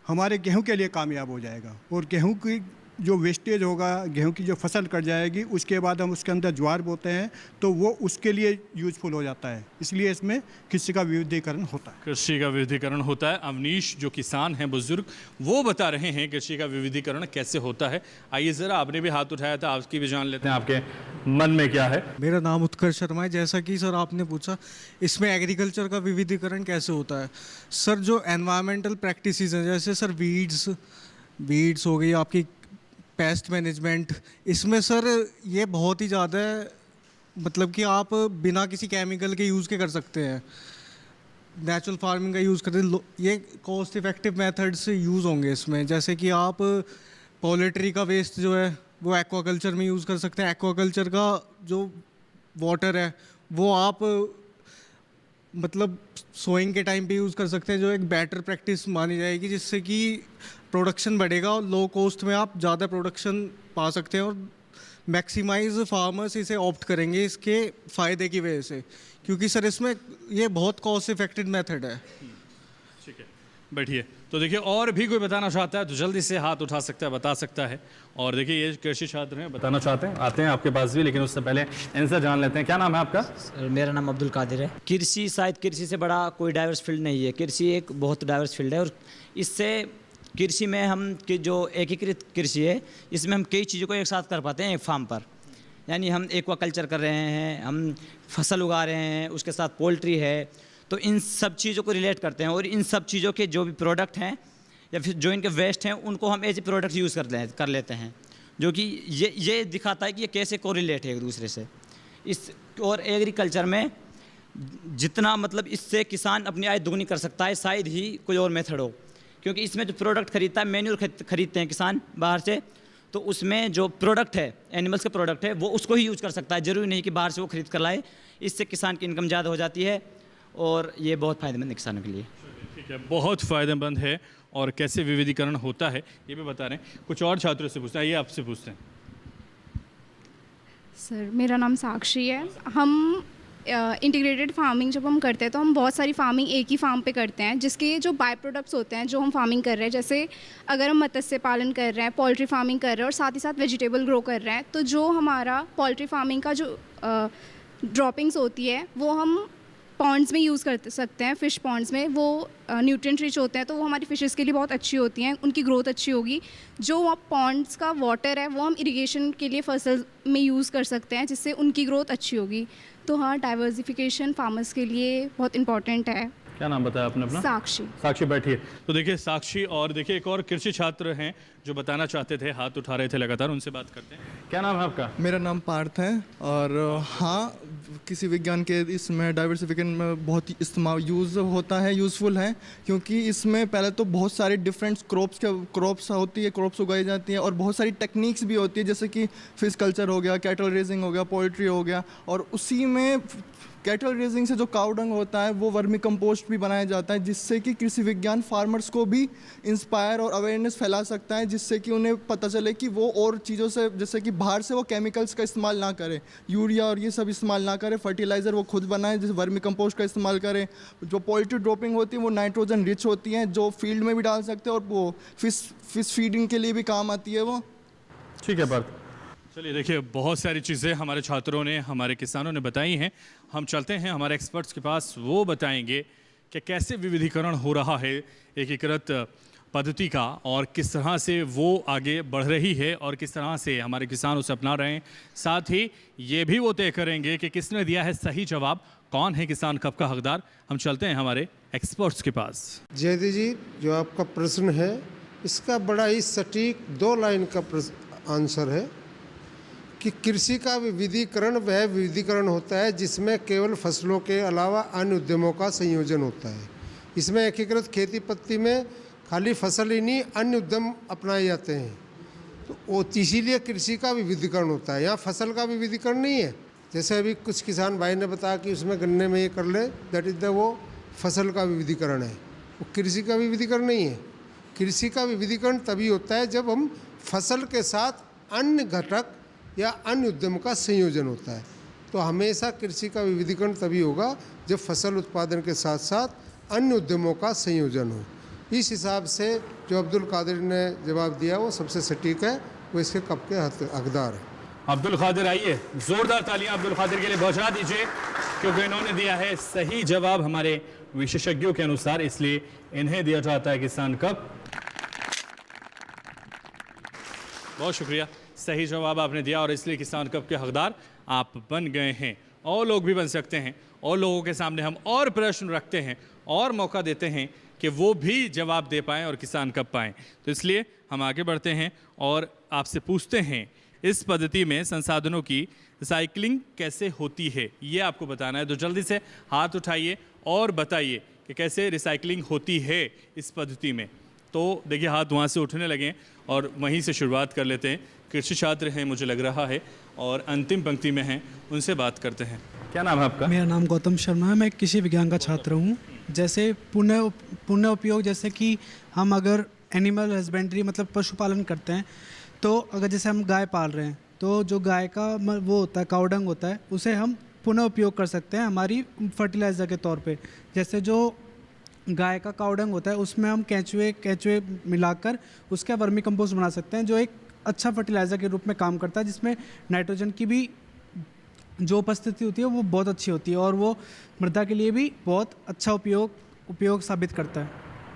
हमारे गेहूँ के लिए कामयाब हो जाएगा। और गेहूँ की जो वेस्टेज होगा, गेहूं की जो फसल कट जाएगी, उसके बाद हम उसके अंदर ज्वार बोते हैं तो वो उसके लिए यूजफुल हो जाता है। इसलिए इसमें कृषि का विविधीकरण होता है। कृषि का विविधीकरण होता है। अवनीश जो किसान हैं, बुजुर्ग, वो बता रहे हैं कृषि का विविधीकरण कैसे होता है। आइए ज़रा, आपने भी हाथ उठाया था, आपकी भी जान लेते हैं। आपके मन में क्या है। मेरा नाम उत्कर्ष शर्मा है। जैसा कि सर आपने पूछा इसमें एग्रीकल्चर का विविधीकरण कैसे होता है, सर जो एनवायरमेंटल प्रैक्टिसेस हैं जैसे सर वीड्स हो गई, आपकी पेस्ट मैनेजमेंट, इसमें सर ये बहुत ही ज़्यादा मतलब कि आप बिना किसी केमिकल के यूज़ के कर सकते हैं, नेचुरल फार्मिंग का यूज़ करते हैं, ये कॉस्ट इफेक्टिव मेथड से यूज़ होंगे इसमें। जैसे कि आप पोल्ट्री का वेस्ट जो है वो एक्वाकल्चर में यूज़ कर सकते हैं। एक्वाकल्चर का जो वाटर है वो आप मतलब सोइंग के टाइम पे यूज़ कर सकते हैं, जो एक बेटर प्रैक्टिस मानी जाएगी, जिससे कि प्रोडक्शन बढ़ेगा और लो कॉस्ट में आप ज़्यादा प्रोडक्शन पा सकते हैं और मैक्सिमाइज फार्मर्स इसे ऑप्ट करेंगे इसके फ़ायदे की वजह से, क्योंकि सर इसमें ये बहुत कॉस्ट इफेक्टिव मेथड है। ठीक है, बैठिए। तो देखिए और भी कोई बताना चाहता है तो जल्दी से हाथ उठा सकता है, बता सकता है। और देखिए ये कृषि छात्र हैं, बताना चाहते हैं, आते हैं आपके पास भी, लेकिन उससे पहले इनसे जान लेते हैं। क्या नाम है आपका? सर मेरा नाम अब्दुल कादिर है। कृषि शायद कृषि से बड़ा कोई डाइवर्स फील्ड नहीं है। कृषि एक बहुत डाइवर्स फील्ड है और इससे कृषि में हम कि जो एकीकृत कृषि है इसमें हम कई चीज़ों को एक साथ कर पाते हैं एक फार्म पर। यानी हम एक्वाकल्चर कर रहे हैं, हम फसल उगा रहे हैं, उसके साथ पोल्ट्री है, तो इन सब चीज़ों को रिलेट करते हैं और इन सब चीज़ों के जो भी प्रोडक्ट हैं या फिर जो इनके वेस्ट हैं उनको हम एज ए प्रोडक्ट यूज़ कर लेते हैं, जो कि ये दिखाता है कि ये कैसे कोरिलेट है एक दूसरे से। इस और एग्रीकल्चर में जितना मतलब इससे किसान अपनी आय दुगनी कर सकता है, शायद ही कोई और मेथड हो, क्योंकि इसमें जो प्रोडक्ट खरीदता है, मैन्यूर खरीदते हैं किसान बाहर से, तो उसमें जो प्रोडक्ट है एनिमल्स का प्रोडक्ट है वो उसको ही यूज़ कर सकता है, ज़रूरी नहीं कि बाहर से वो खरीद कर लाए। इससे किसान की इनकम ज़्यादा हो जाती है और ये बहुत फ़ायदेमंद है किसानों के लिए। ठीक है, बहुत फ़ायदेमंद है। और कैसे विविधीकरण होता है ये भी बता रहे हैं। कुछ और छात्रों से पूछते हैं, आइए आपसे पूछते हैं। सर मेरा नाम साक्षी है। हम इंटीग्रेटेड फार्मिंग जब हम करते हैं तो हम बहुत सारी फार्मिंग एक ही फार्म पे करते हैं, जिसके जो बाय प्रोडक्ट्स होते हैं जो हम फार्मिंग कर रहे हैं, जैसे अगर हम मत्स्य पालन कर रहे हैं, पोल्ट्री फार्मिंग कर रहे हैं और साथ ही साथ वेजिटेबल ग्रो कर रहे हैं, तो जो हमारा पोल्ट्री फार्मिंग का जो ड्रॉपिंग्स होती है वो हम पॉन्ड्स में यूज़ कर सकते हैं। फ़िश पॉन्ड्स में वो न्यूट्रिएंट रिच होते हैं, तो वो हमारी फ़िशेस के लिए बहुत अच्छी होती हैं, उनकी ग्रोथ अच्छी होगी। जो पॉन्ड्स का वाटर है वो हम इरिगेशन के लिए फसल में यूज़ कर सकते हैं, जिससे उनकी ग्रोथ अच्छी होगी। तो हाँ, डाइवर्सिफिकेशन फार्मर्स के लिए बहुत इंपॉर्टेंट है। क्या नाम बताया आपने अपना? साक्षी। साक्षी बैठिए। तो देखिए साक्षी और देखिए एक और कृषि छात्र हैं जो बताना चाहते थे, हाथ उठा रहे थे लगातार, उनसे बात करते हैं। क्या नाम है आपका? मेरा नाम पार्थ है। और हाँ, किसी विज्ञान के इसमें डाइवर्सिफिकेशन में बहुत ही इस्तेमाल यूज़ होता है, यूज़फुल है, क्योंकि इसमें पहले तो बहुत सारे डिफरेंट क्रॉप्स होती है, क्रॉप्स उगाई जाती हैं और बहुत सारी टेक्निक्स भी होती है, जैसे कि फिश कल्चर हो गया, कैटल रेजिंग हो गया, पोल्ट्री हो गया, और उसी में कैटल रेजिंग से जो काउ डंग होता है वो वर्मी कंपोस्ट भी बनाया जाता है, जिससे कि कृषि विज्ञान फार्मर्स को भी इंस्पायर और अवेयरनेस फैला सकता है, जिससे कि उन्हें पता चले कि वो और चीज़ों से, जैसे कि बाहर से वो केमिकल्स का इस्तेमाल ना करें, यूरिया और ये सब इस्तेमाल ना करें, फर्टिलाइज़र वो खुद बनाएं, जैसे वर्मी कंपोस्ट का इस्तेमाल करें। जो पोल्ट्री ड्रॉपिंग होती है वो नाइट्रोजन रिच होती हैं, जो फील्ड में भी डाल सकते हैं और वो फिश फीडिंग के लिए भी काम आती है वो। ठीक है पार्थ, चलिए देखिए बहुत सारी चीज़ें हमारे छात्रों ने, हमारे किसानों ने बताई हैं। हम चलते हैं हमारे एक्सपर्ट्स के पास, वो बताएंगे कि कैसे विविधीकरण हो रहा है एकीकृत पद्धति का और किस तरह से वो आगे बढ़ रही है और किस तरह से हमारे किसान उसे अपना रहे हैं। साथ ही ये भी वो तय करेंगे कि किसने दिया है सही जवाब, कौन है किसान कब का हकदार। हम चलते हैं हमारे एक्सपर्ट्स के पास। जयदी जी, जो आपका प्रश्न है इसका बड़ा ही सटीक 2 लाइन का आंसर है कि कृषि का विविधीकरण वह विविधीकरण होता है जिसमें केवल फसलों के अलावा अन्य उद्यमों का संयोजन होता है। इसमें एकीकृत खेती पद्धति में खाली फसल ही नहीं, अन्य उद्यम अपनाए जाते हैं, तो वो इसीलिए कृषि का विविधीकरण होता है। यहाँ फसल का विविधीकरण नहीं है, जैसे अभी कुछ किसान भाई ने बताया कि उसमें गन्ने में ये कर ले, दैट इज द वो फसल का विविधीकरण है, वो कृषि का विविधीकरण नहीं है। कृषि का विविधीकरण तभी होता है जब हम फसल के साथ अन्य घटक या अन्य उद्यम का संयोजन होता है। तो हमेशा कृषि का विविधीकरण तभी होगा जब फसल उत्पादन के साथ साथ अन्य उद्यमों का संयोजन हो। इस हिसाब से जो अब्दुल कादिर ने जवाब दिया वो सबसे सटीक है, वो इसके कब के हकदार है। अब्दुल कादिर, आइए जोरदार तालियां अब्दुल कादिर के लिए बजा दीजिए, क्योंकि इन्होंने दिया है सही जवाब हमारे विशेषज्ञों के अनुसार, इसलिए इन्हें दिया जाता है किसान कप। बहुत शुक्रिया। सही जवाब आपने दिया और इसलिए किसान कप के हकदार आप बन गए हैं। और लोग भी बन सकते हैं, और लोगों के सामने हम और प्रश्न रखते हैं और मौका देते हैं कि वो भी जवाब दे पाएँ और किसान कप पाएँ। तो इसलिए हम आगे बढ़ते हैं और आपसे पूछते हैं, इस पद्धति में संसाधनों की रिसाइकलिंग कैसे होती है, ये आपको बताना है। तो जल्दी से हाथ उठाइए और बताइए कि कैसे रिसाइकलिंग होती है इस पद्धति में। तो देखिए हाथ वहाँ से उठने लगे और वहीं से शुरुआत कर लेते हैं। कृषि छात्र हैं मुझे लग रहा है और अंतिम पंक्ति में हैं, उनसे बात करते हैं। क्या नाम है आपका? मेरा नाम गौतम शर्मा है, मैं कृषि विज्ञान का छात्र हूँ। जैसे पुनः उपयोग, जैसे कि हम अगर एनिमल हस्बेंड्री मतलब पशुपालन करते हैं, तो अगर जैसे हम गाय पाल रहे हैं तो जो गाय का वो होता है काउडंग होता है, उसे हम पुनः उपयोग कर सकते हैं हमारी फर्टिलाइज़र के तौर पे। जैसे जो गाय का काउडंग होता है उसमें हम केंचुए मिलाकर उसका वर्मी कंपोस्ट बना सकते हैं, जो एक अच्छा फर्टिलाइज़र के रूप में काम करता है, जिसमें नाइट्रोजन की भी जो उपस्थिति होती है वो बहुत अच्छी होती है और वो मृदा के लिए भी बहुत अच्छा उपयोग साबित करता है।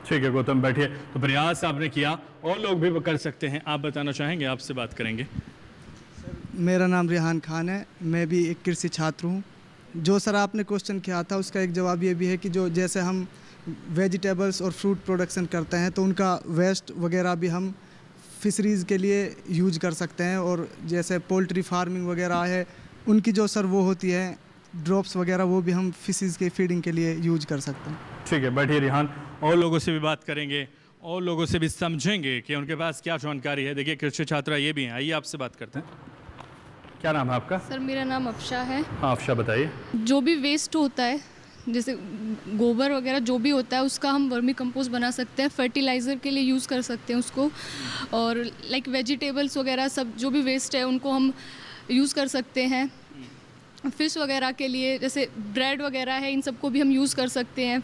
ठीक है गौतम, बैठिए। तो प्रयास आपने किया और लोग भी कर सकते हैं। आप बताना चाहेंगे? आपसे बात करेंगे। मेरा नाम रेहान खान है, मैं भी एक कृषि छात्र हूँ। जो सर आपने क्वेश्चन किया था उसका एक जवाब ये भी है कि जो जैसे हम वेजिटेबल्स और फ्रूट प्रोडक्शन करते हैं तो उनका वेस्ट वगैरह भी हम फिशरीज़ के लिए यूज कर सकते हैं, और जैसे पोल्ट्री फार्मिंग वगैरह है उनकी जो सर वो होती है ड्रॉप्स वगैरह, वो भी हम फिशेज़ के फीडिंग के लिए यूज कर सकते हैं। ठीक है, बैठिए रेहान। और लोगों से भी बात करेंगे और लोगों से भी समझेंगे कि उनके पास क्या जानकारी है। देखिए कृषि छात्रा ये भी हैं, आइए आपसे बात करते हैं। क्या नाम है आपका? सर मेरा नाम अफशा है। हाँ अफशा, बताइए। जो भी वेस्ट होता है जैसे गोबर वगैरह जो भी होता है उसका हम वर्मी कंपोस्ट बना सकते हैं, फर्टिलाइज़र के लिए यूज़ कर सकते हैं उसको। और लाइक वेजिटेबल्स वगैरह सब जो भी वेस्ट है उनको हम यूज़ कर सकते हैं। फिश वगैरह के लिए जैसे ब्रेड वगैरह है, इन सबको भी हम यूज़ कर सकते हैं।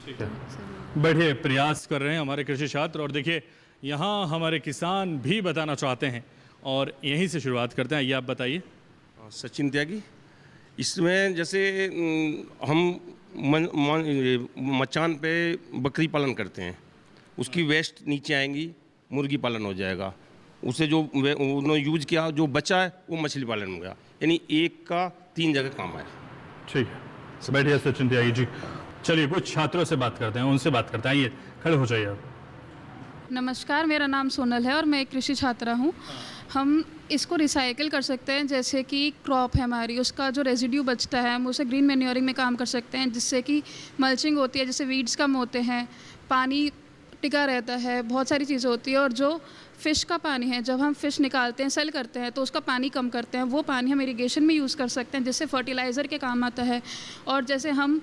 ठीक है, बैठिए। प्रयास कर रहे हैं हमारे कृषि छात्र। और देखिए यहाँ हमारे किसान भी बताना चाहते हैं और यहीं से शुरुआत करते हैं। ये आप बताइए। सचिन त्यागी। इसमें जैसे हम मचान पे बकरी पालन करते हैं, उसकी वेस्ट नीचे आएंगी, मुर्गी पालन हो जाएगा। उसे जो उन्होंने यूज किया जो बचा है वो मछली पालन हो गया, यानी एक का 3 जगह काम आया। ठीक है, बैठिए सचिन त्यागी जी। चलिए कुछ छात्रों से बात करते हैं, उनसे बात करते हैं। आइए खड़े हो जाइए आप। नमस्कार, मेरा नाम सोनल है और मैं एक कृषि छात्रा हूँ। हम इसको रिसाइकिल कर सकते हैं, जैसे कि क्रॉप है हमारी, उसका जो रेजिड्यू बचता है हम उसे ग्रीन मैन्योरिंग में काम कर सकते हैं, जिससे कि मल्चिंग होती है, जैसे वीड्स कम होते हैं, पानी टिका रहता है, बहुत सारी चीज़ें होती है। और जो फ़िश का पानी है, जब हम फ़िश निकालते हैं सेल करते हैं तो उसका पानी कम करते हैं, वो पानी हम इरिगेशन में यूज़ कर सकते हैं, जिससे फर्टिलाइज़र के काम आता है। और जैसे हम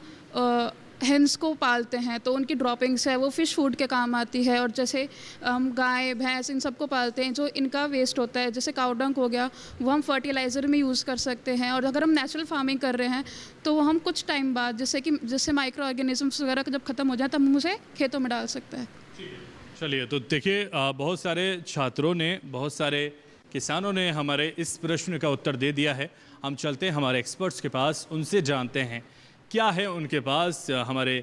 हेंस को पालते हैं तो उनकी ड्रॉपिंग्स है वो फ़िश फूड के काम आती है। और जैसे हम गाय भैंस इन सबको पालते हैं, जो इनका वेस्ट होता है जैसे काउ डंग हो गया, वो हम फर्टिलाइज़र में यूज़ कर सकते हैं। और अगर हम नेचुरल फार्मिंग कर रहे हैं तो वो हम कुछ टाइम बाद जैसे माइक्रो ऑर्गेनिजम्स वगैरह जब ख़त्म हो जाए तब हम उसे खेतों में डाल सकते हैं। चलिए, तो देखिए बहुत सारे छात्रों ने, बहुत सारे किसानों ने हमारे इस प्रश्न का उत्तर दे दिया है। हम चलते हैं हमारे एक्सपर्ट्स के पास, उनसे जानते हैं क्या है उनके पास हमारे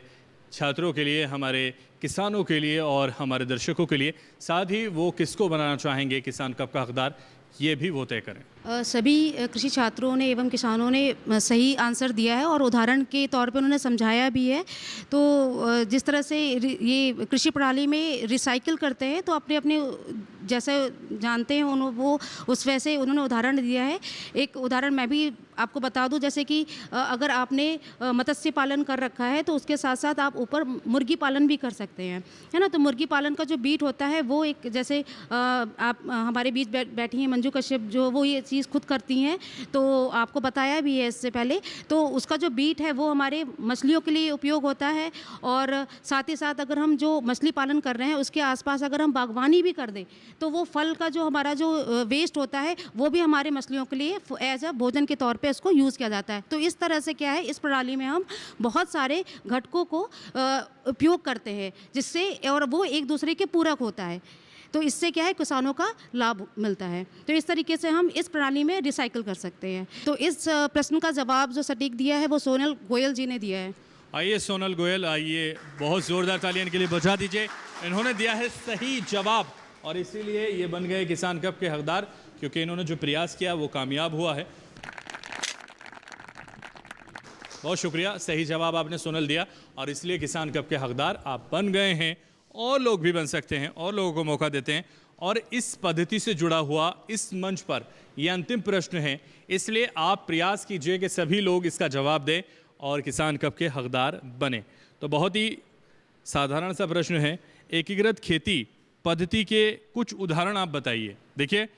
छात्रों के लिए, हमारे किसानों के लिए और हमारे दर्शकों के लिए। साथ ही वो किसको बनाना चाहेंगे किसान कप का हकदार, ये भी वो तय करें। सभी कृषि छात्रों ने एवं किसानों ने सही आंसर दिया है और उदाहरण के तौर पे उन्होंने समझाया भी है। तो जिस तरह से ये कृषि प्रणाली में रिसाइकिल करते हैं तो अपने अपने जैसे जानते हैं वो उस वैसे उन्होंने उदाहरण दिया है। एक उदाहरण मैं भी आपको बता दूं, जैसे कि अगर आपने मत्स्य पालन कर रखा है तो उसके साथ साथ आप ऊपर मुर्गी पालन भी कर सकते हैं, है ना। तो मुर्गी पालन का जो बीट होता है वो एक जैसे आप हमारे बीच बैठी हैं मंजू कश्यप, जो वो ये चीज़ खुद करती हैं, तो आपको बताया भी है इससे पहले। तो उसका जो बीट है वो हमारे मछलियों के लिए उपयोग होता है। और साथ ही साथ अगर हम जो मछली पालन कर रहे हैं उसके आसपास अगर हम बागवानी भी कर दें तो वो फल का जो हमारा जो वेस्ट होता है वो भी हमारे मछलियों के लिए एज अ भोजन के तौर पे इसको यूज़ किया जाता है। तो इस तरह से क्या है, इस प्रणाली में हम बहुत सारे घटकों को उपयोग करते हैं, जिससे और वो एक दूसरे के पूरक होता है। तो इससे क्या है, किसानों का लाभ मिलता है। तो इस तरीके से हम इस प्रणाली में रिसाइकिल कर सकते हैं। तो इस प्रश्न का जवाब जो सटीक दिया है वो सोनल गोयल जी ने दिया है। आइए सोनल गोयल, आइए, बहुत ज़ोरदार तालियां इनके लिए बजा दीजिए। इन्होंने दिया है सही जवाब और इसीलिए ये बन गए किसान कप के हकदार। क्योंकि इन्होंने जो प्रयास किया वो कामयाब हुआ है। बहुत शुक्रिया, सही जवाब आपने सोनल दिया और इसलिए किसान कप के हकदार आप बन गए हैं। और लोग भी बन सकते हैं और लोगों को मौका देते हैं। और इस पद्धति से जुड़ा हुआ इस मंच पर यह अंतिम प्रश्न है, इसलिए आप प्रयास कीजिए कि सभी लोग इसका जवाब दें और किसान कप के हकदार बने। तो बहुत ही साधारण सा प्रश्न है, एकीकृत खेती पद्धति के कुछ उदाहरण आप बताइए। देखिए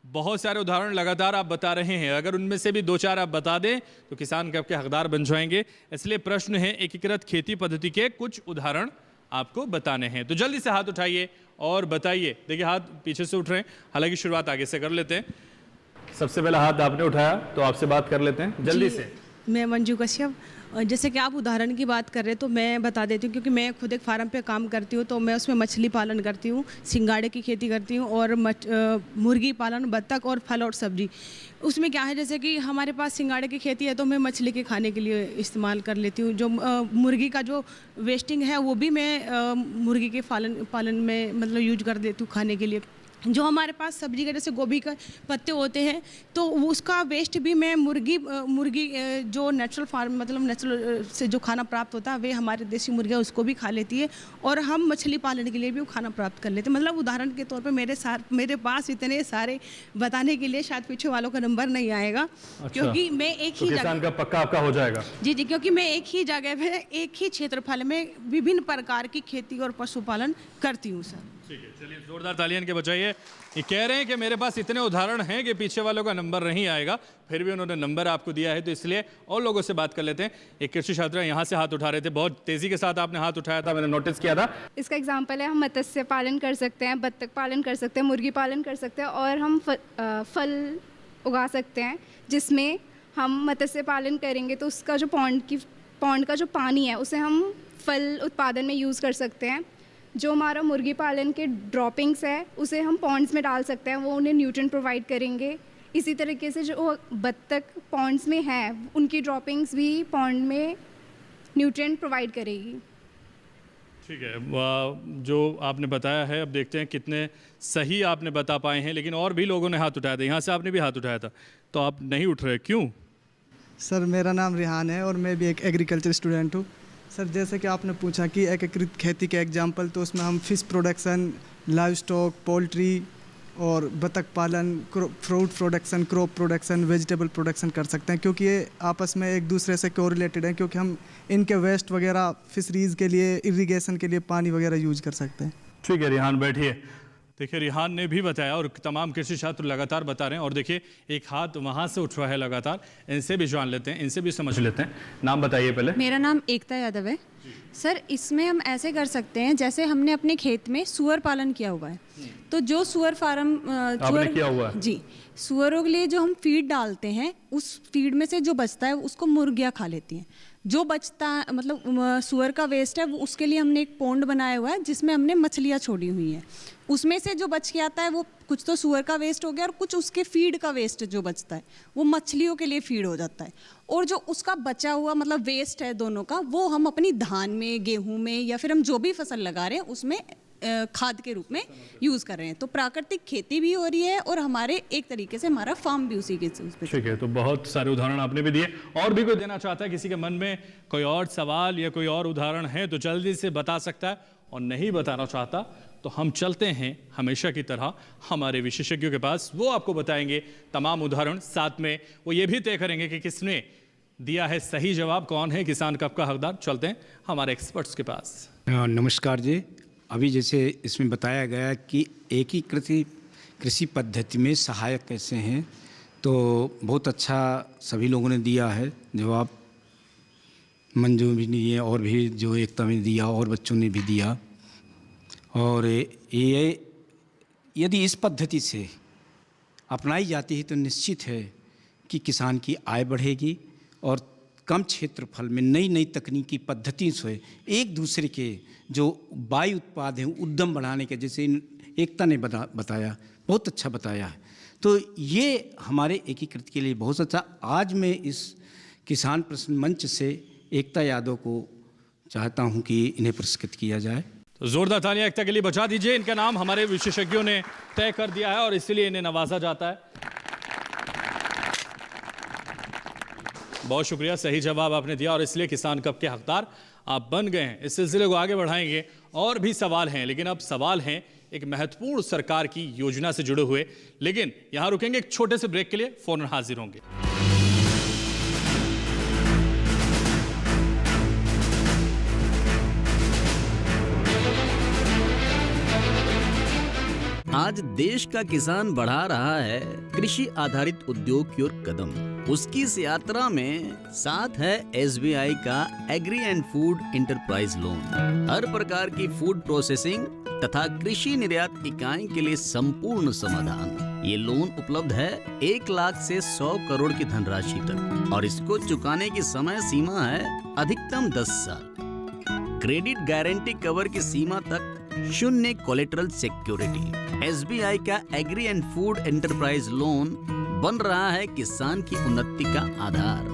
बहुत सारे उदाहरण लगातार आप बता रहे हैं, अगर उनमें से भी 2-4 आप बता दें तो किसान कप के हकदार बन जाएंगे। इसलिए प्रश्न है एकीकृत खेती पद्धति के कुछ उदाहरण आपको बताने हैं। तो जल्दी से हाथ उठाइए और बताइए। देखिए हाथ पीछे से उठ रहे हैं, हालांकि शुरुआत आगे से कर लेते हैं। सबसे पहला हाथ आपने उठाया तो आपसे बात कर लेते हैं जल्दी से। मैं मंजू कश्यप। जैसे कि आप उदाहरण की बात कर रहे हैं तो मैं बता देती हूँ, क्योंकि मैं खुद एक फार्म पे काम करती हूँ, तो मैं उसमें मछली पालन करती हूँ, सिंगाड़े की खेती करती हूँ और मुर्गी पालन, बत्तख और फल और सब्जी। उसमें क्या है, जैसे कि हमारे पास सिंगाड़े की खेती है तो मैं मछली के खाने के लिए इस्तेमाल कर लेती हूँ। जो मुर्गी का जो वेस्टिंग है वो भी मैं मुर्गी के पालन में मतलब यूज कर देती हूँ खाने के लिए। जो हमारे पास सब्जी के जैसे गोभी का पत्ते होते हैं तो उसका वेस्ट भी मैं मुर्गी जो नेचुरल फार्म मतलब नेचुरल से जो खाना प्राप्त होता है वे हमारे देसी मुर्गियाँ उसको भी खा लेती है और हम मछली पालन के लिए भी वो खाना प्राप्त कर लेते हैं। मतलब उदाहरण के तौर पे मेरे पास इतने सारे बताने के लिए शायद पीछे वालों का नंबर नहीं आएगा। अच्छा। क्योंकि मैं एक ही किसान का पक्का आपका हो जाएगा। जी, क्योंकि मैं एक ही जगह पे एक ही क्षेत्रफल में विभिन्न प्रकार की खेती और पशुपालन करती हूँ सर। ठीक है, चलिए जोरदार तालियां के बजाइए। ये कह रहे हैं कि मेरे पास इतने उदाहरण हैं कि पीछे वालों का नंबर नहीं आएगा, फिर भी उन्होंने नंबर आपको दिया है, तो इसलिए और लोगों से बात कर लेते हैं। एक कृषि छात्रा यहाँ से हाथ उठा रहे थे, बहुत तेजी के साथ आपने हाथ उठाया था, मैंने नोटिस किया था। इसका एग्जाम्पल है, हम मत्स्य पालन कर सकते हैं, बत्तख पालन कर सकते हैं, मुर्गी पालन कर सकते हैं और हम फल उगा सकते हैं, जिसमें हम मत्स्य पालन करेंगे तो उसका जो पॉन्ड का जो पानी है उसे हम फल उत्पादन में यूज़ कर सकते हैं। जो हमारा मुर्गी पालन के ड्रॉपिंग्स है उसे हम पॉन्ड्स में डाल सकते हैं, वो उन्हें न्यूट्रिएंट प्रोवाइड करेंगे। इसी तरीके से जो बत्तख पॉन्ड्स में है उनकी ड्रॉपिंग्स भी पॉन्ड में न्यूट्रिएंट प्रोवाइड करेगी। ठीक है, जो आपने बताया है, अब देखते हैं कितने सही आपने बता पाए हैं। लेकिन और भी लोगों ने हाथ उठाया था, यहाँ से आपने भी हाथ उठाया था, तो आप नहीं उठ रहे, क्यों? सर मेरा नाम रिहान है और मैं भी एक एग्रीकल्चर स्टूडेंट हूँ। सर जैसे कि आपने पूछा कि एकीकृत खेती के एग्जाम्पल, तो उसमें हम fish production, live stock, poultry और बतख पालन, fruit production, crop production, vegetable production कर सकते हैं, क्योंकि ये आपस में एक दूसरे से कोरिलेटेड हैं, क्योंकि हम इनके वेस्ट वगैरह फिशरीज़ के लिए, इरिगेशन के लिए पानी वगैरह यूज कर सकते हैं। ठीक है रिहान, बैठिए। देखिए रिहान ने भी बताया और तमाम कृषि छात्र लगातार बता रहे हैं। और देखिए एक हाथ वहाँ से उठ रहा है लगातार, इनसे भी जान लेते हैं, इनसे भी समझ लेते हैं। नाम बताइए पहले। मेरा नाम एकता यादव है। सर इसमें हम ऐसे कर सकते हैं, जैसे हमने अपने खेत में सुअर पालन किया हुआ है, तो जो सुअर फार्म किया हुआ है जी, सुअरों के लिए जो हम फीड डालते हैं उस फीड में से जो बचता है उसको मुर्गियाँ खा लेती हैं। जो बचता मतलब सुअर का वेस्ट है वो उसके लिए हमने एक पॉन्ड बनाया हुआ है जिसमें हमने मछलियाँ छोड़ी हुई हैं। उसमें से जो बच के आता है वो कुछ तो सुअर का वेस्ट हो गया और कुछ उसके फीड का वेस्ट जो बचता है वो मछलियों के लिए फीड हो जाता है। और जो उसका बचा हुआ मतलब वेस्ट है दोनों का, वो हम अपनी धान में, गेहूं में या फिर हम जो भी फसल लगा रहे हैं उसमें खाद के रूप में यूज़ कर रहे हैं। तो प्राकृतिक खेती भी हो रही है और हमारे एक तरीके से हमारा फार्म भी उसी के ठीक है। तो बहुत सारे उदाहरण आपने भी दिए। और भी कोई देना चाहता है, किसी के मन में कोई और सवाल या कोई और उदाहरण है तो जल्दी से बता सकता है, और नहीं बताना चाहता तो हम चलते हैं हमेशा की तरह हमारे विशेषज्ञों के पास। वो आपको बताएंगे तमाम उदाहरण, साथ में वो ये भी तय करेंगे कि किसने दिया है सही जवाब, कौन है किसान कप का हकदार। चलते हैं हमारे एक्सपर्ट्स के पास। नमस्कार जी। अभी जैसे इसमें बताया गया कि एकीकृत कृषि पद्धति में सहायक कैसे हैं, तो बहुत अच्छा सभी लोगों ने दिया है जवाब। मंजू भी दिए और भी जो एकता ने दिया और बच्चों ने भी दिया। और ये यदि इस पद्धति से अपनाई जाती है तो निश्चित है कि किसान की आय बढ़ेगी और कम क्षेत्रफल में नई नई तकनीकी पद्धति से एक दूसरे के जो वायु उत्पाद हैं उद्यम बढ़ाने के, जैसे एकता ने बताया, बहुत अच्छा बताया है। तो ये हमारे एकीकृत के लिए बहुत अच्छा। आज मैं इस किसान प्रश्न मंच से एकता यादव को चाहता हूं कि इन्हें पुरस्कृत किया जाए। तो जोरदार तालियां एकता के लिए बजा दीजिए। इनका नाम हमारे विशेषज्ञों ने तय कर दिया है और इसलिए इन्हें नवाजा जाता है। बहुत शुक्रिया, सही जवाब आपने दिया और इसलिए किसान कप के हकदार आप बन गए हैं। इस सिलसिले को आगे बढ़ाएंगे, और भी सवाल हैं, लेकिन अब सवाल हैं एक महत्वपूर्ण सरकार की योजना से जुड़े हुए। लेकिन यहां रुकेंगे एक छोटे से ब्रेक के लिए, फौरन हाजिर होंगे। आज देश का किसान बढ़ा रहा है कृषि आधारित उद्योग की ओर कदम। उसकी इस यात्रा में साथ है SBI का agri and food enterprise loan. हर प्रकार की फूड प्रोसेसिंग तथा कृषि निर्यात इकाई के लिए संपूर्ण समाधान। ये लोन उपलब्ध है 1 लाख से 100 करोड़ की धनराशि तक, और इसको चुकाने की समय सीमा है अधिकतम 10 साल। क्रेडिट गारंटी कवर की सीमा तक 0 कोलेटरल सिक्योरिटी। SBI का agri and food enterprise loan बन रहा है किसान की उन्नति का आधार।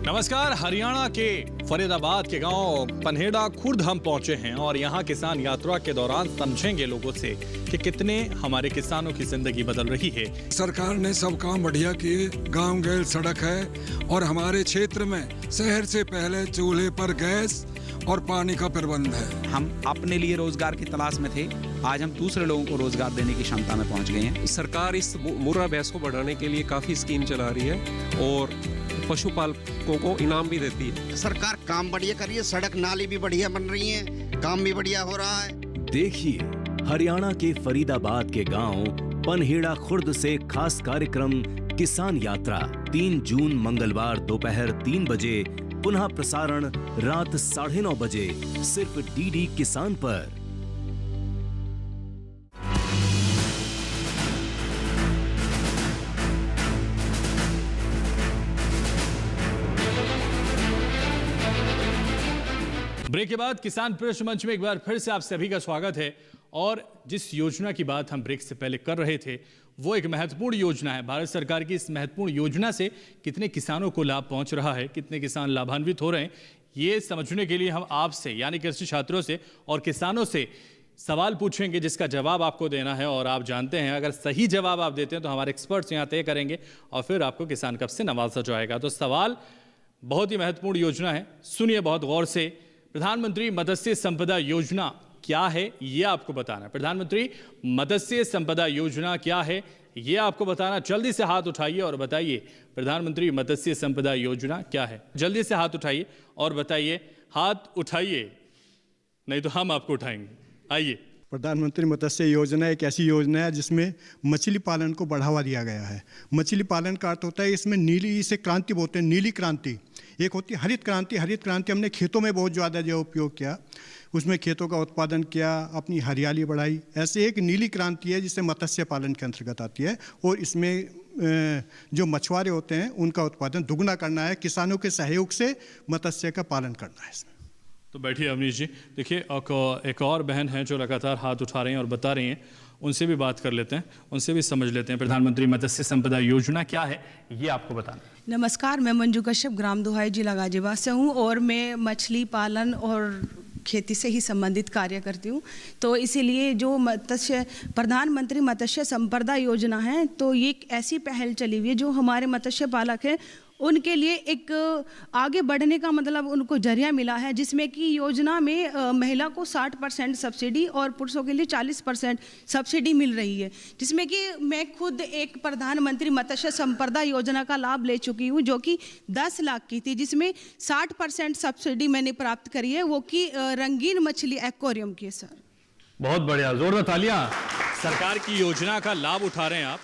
नमस्कार, हरियाणा के फरीदाबाद के गांव पनहेड़ा खुर्द हम पहुंचे हैं और यहां किसान यात्रा के दौरान समझेंगे लोगों से कि कितने हमारे किसानों की जिंदगी बदल रही है। सरकार ने सब काम बढ़िया किए, गांव गैल सड़क है, और हमारे क्षेत्र में शहर से पहले चूल्हे पर गैस और पानी का प्रबंध है। हम अपने लिए रोजगार की तलाश में थे, आज हम दूसरे लोगों को रोजगार देने की क्षमता में पहुंच गए हैं। सरकार इस मुर्रा भैंस को बढ़ाने के लिए काफी स्कीम चला रही है और पशुपालकों को इनाम भी देती है। सरकार काम बढ़िया कर रही है, सड़क नाली भी बढ़िया बन रही है, काम भी बढ़िया हो रहा है। देखिए हरियाणा के फरीदाबाद के गांव पनहेड़ा खुर्द से खास कार्यक्रम किसान यात्रा 3 जून मंगलवार दोपहर 3 बजे, पुनः प्रसारण रात 9:30 बजे, सिर्फ DD किसान पर। ब्रेक के बाद किसान प्रश्न मंच में एक बार फिर से आप सभी का स्वागत है। और जिस योजना की बात हम ब्रेक से पहले कर रहे थे वो एक महत्वपूर्ण योजना है। भारत सरकार की इस महत्वपूर्ण योजना से कितने किसानों को लाभ पहुंच रहा है, कितने किसान लाभान्वित हो रहे हैं, ये समझने के लिए हम आपसे यानी कृषि छात्रों से और किसानों से सवाल पूछेंगे जिसका जवाब आपको देना है। और आप जानते हैं अगर सही जवाब आप देते हैं तो हमारे एक्सपर्ट्स यहाँ तय करेंगे और फिर आपको किसान कप से नवाजा जाएगा। तो सवाल बहुत ही महत्वपूर्ण योजना है, सुनिए बहुत गौर से। प्रधानमंत्री मत्स्य संपदा योजना क्या है ये आपको बताना है। प्रधानमंत्री मत्स्य संपदा योजना क्या है ये आपको बताना। जल्दी से हाथ उठाइए और बताइए प्रधानमंत्री मत्स्य संपदा योजना क्या है। जल्दी से हाथ उठाइए और बताइए, हाथ उठाइए नहीं तो हम आपको उठाएंगे। आइए। प्रधानमंत्री मत्स्य योजना एक ऐसी योजना है जिसमें मछली पालन को बढ़ावा दिया गया है। मछली पालन का अर्थ होता है इसमें नीली से क्रांति बोलते हैं, नीली क्रांति। एक होती है हरित क्रांति। हरित क्रांति हमने खेतों में बहुत ज़्यादा जो उपयोग किया, उसमें खेतों का उत्पादन किया, अपनी हरियाली बढ़ाई। ऐसे एक नीली क्रांति है जिससे मत्स्य पालन के अंतर्गत आती है और इसमें जो मछुआरे होते हैं उनका उत्पादन दुगना करना है, किसानों के सहयोग से मत्स्य का पालन करना है इसमें। तो बैठिए अवनीश जी। देखिए एक और बहन है जो लगातार हाथ उठा रही हैं और बता रही हैं, उनसे भी बात कर लेते हैं, उनसे भी समझ लेते हैं प्रधानमंत्री मत्स्य संपदा योजना क्या है ये आपको बताना। नमस्कार, मैं मंजू कश्यप ग्राम दुहाई जिला गाजियाबाद से हूँ और मैं मछली पालन और खेती से ही संबंधित कार्य करती हूँ। तो इसीलिए जो प्रधानमंत्री मत्स्य संपदा योजना है तो ये एक ऐसी पहल चली हुई है जो हमारे मत्स्य पालक हैं उनके लिए एक आगे बढ़ने का मतलब उनको जरिया मिला है, जिसमें कि योजना में महिला को 60% सब्सिडी और पुरुषों के लिए 40% सब्सिडी मिल रही है। जिसमें कि मैं खुद एक प्रधानमंत्री मत्स्य संपदा योजना का लाभ ले चुकी हूँ जो कि 10 लाख की थी, जिसमें 60% सब्सिडी मैंने प्राप्त करी है, वो कि रंगीन मछली एक्वेरियम की। सर बहुत बढ़िया, जोरदार तालियां। सरकार की योजना का लाभ उठा रहे हैं आप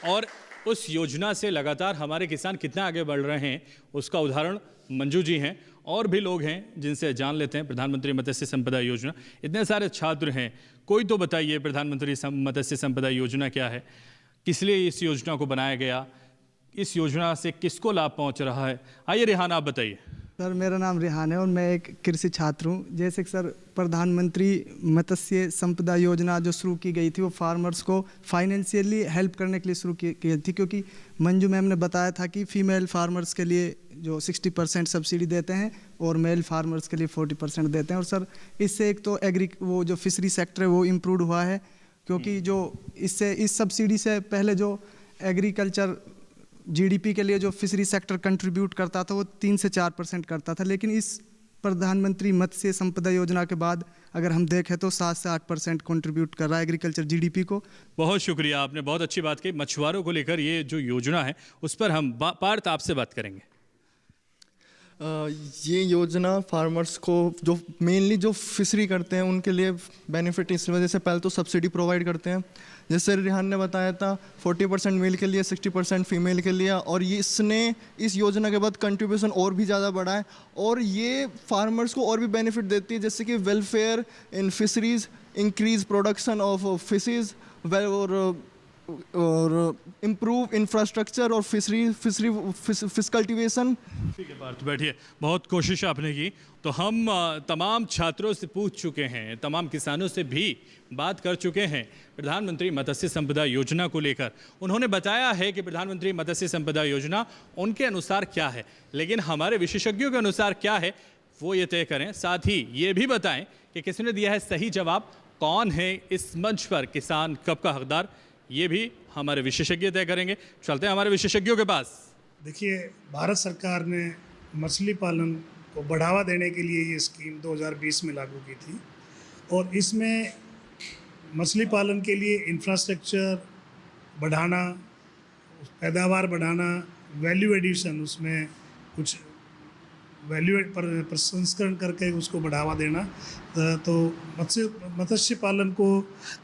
और उस योजना से लगातार हमारे किसान कितना आगे बढ़ रहे हैं उसका उदाहरण मंजू जी हैं और भी लोग हैं जिनसे जान लेते हैं। प्रधानमंत्री मत्स्य संपदा योजना, इतने सारे छात्र हैं, कोई तो बताइए प्रधानमंत्री मत्स्य संपदा योजना क्या है, किस लिए इस योजना को बनाया गया, इस योजना से किसको लाभ पहुंच रहा है? आइए रिहान, आप बताइए। सर मेरा नाम रिहान है और मैं एक कृषि छात्र हूँ। जैसे कि सर प्रधानमंत्री मत्स्य संपदा योजना जो शुरू की गई थी वो फार्मर्स को फाइनेंशियली हेल्प करने के लिए शुरू की गई थी, क्योंकि मंजू मैम ने बताया था कि फीमेल फार्मर्स के लिए जो 60% सब्सिडी देते हैं और मेल फार्मर्स के लिए 40% देते हैं। और सर इससे एक तो वो जो फिशरी सेक्टर है वो इम्प्रूव हुआ है, क्योंकि जो इससे इस सब्सिडी से पहले जो एग्रीकल्चर जीडीपी के लिए जो फिशरी सेक्टर कंट्रीब्यूट करता था वो 3 से 4% करता था, लेकिन इस प्रधानमंत्री मत्स्य संपदा योजना के बाद अगर हम देखें तो 7 से 8% कंट्रीब्यूट कर रहा है एग्रीकल्चर जीडीपी को। बहुत शुक्रिया, आपने बहुत अच्छी बात कही। मछुआरों को लेकर ये जो योजना है उस पर हम पार्थ आपसे बात करेंगे। ये योजना फार्मर्स को जो मेनली जो फिशरी करते हैं उनके लिए बेनिफिट इस वजह से पहले तो सब्सिडी प्रोवाइड करते हैं, जैसे रिहान ने बताया था 40% मेल के लिए 60% फीमेल के लिए, और ये इसने इस योजना के बाद कंट्रीब्यूशन और भी ज़्यादा बढ़ा है और ये फार्मर्स को और भी बेनिफिट देती है, जैसे कि welfare in fisheries, increase production of fishes और इम्प्रूव इंफ्रास्ट्रक्चर और फिश कल्टीवेशन। ठीक है पार्थ, बैठिए। बहुत कोशिश आपने की। तो हम तमाम छात्रों से पूछ चुके हैं, तमाम किसानों से भी बात कर चुके हैं प्रधानमंत्री मत्स्य संपदा योजना को लेकर। उन्होंने बताया है कि प्रधानमंत्री मत्स्य संपदा योजना उनके अनुसार क्या है, लेकिन हमारे विशेषज्ञों के अनुसार क्या है वो ये तय करें। साथ ही ये भी बताएं कि किसने दिया है सही जवाब, कौन है इस मंच पर किसान कप का हकदार, ये भी हमारे विशेषज्ञ तय करेंगे। चलते हैं हमारे विशेषज्ञों के पास। देखिए, भारत सरकार ने मछली पालन को बढ़ावा देने के लिए ये स्कीम 2020 में लागू की थी और इसमें मछली पालन के लिए इंफ्रास्ट्रक्चर बढ़ाना, पैदावार बढ़ाना, वैल्यू एडिशन, उसमें कुछ वैल्यू प्रसंस्करण करके उसको बढ़ावा देना, तो मत्स्य पालन को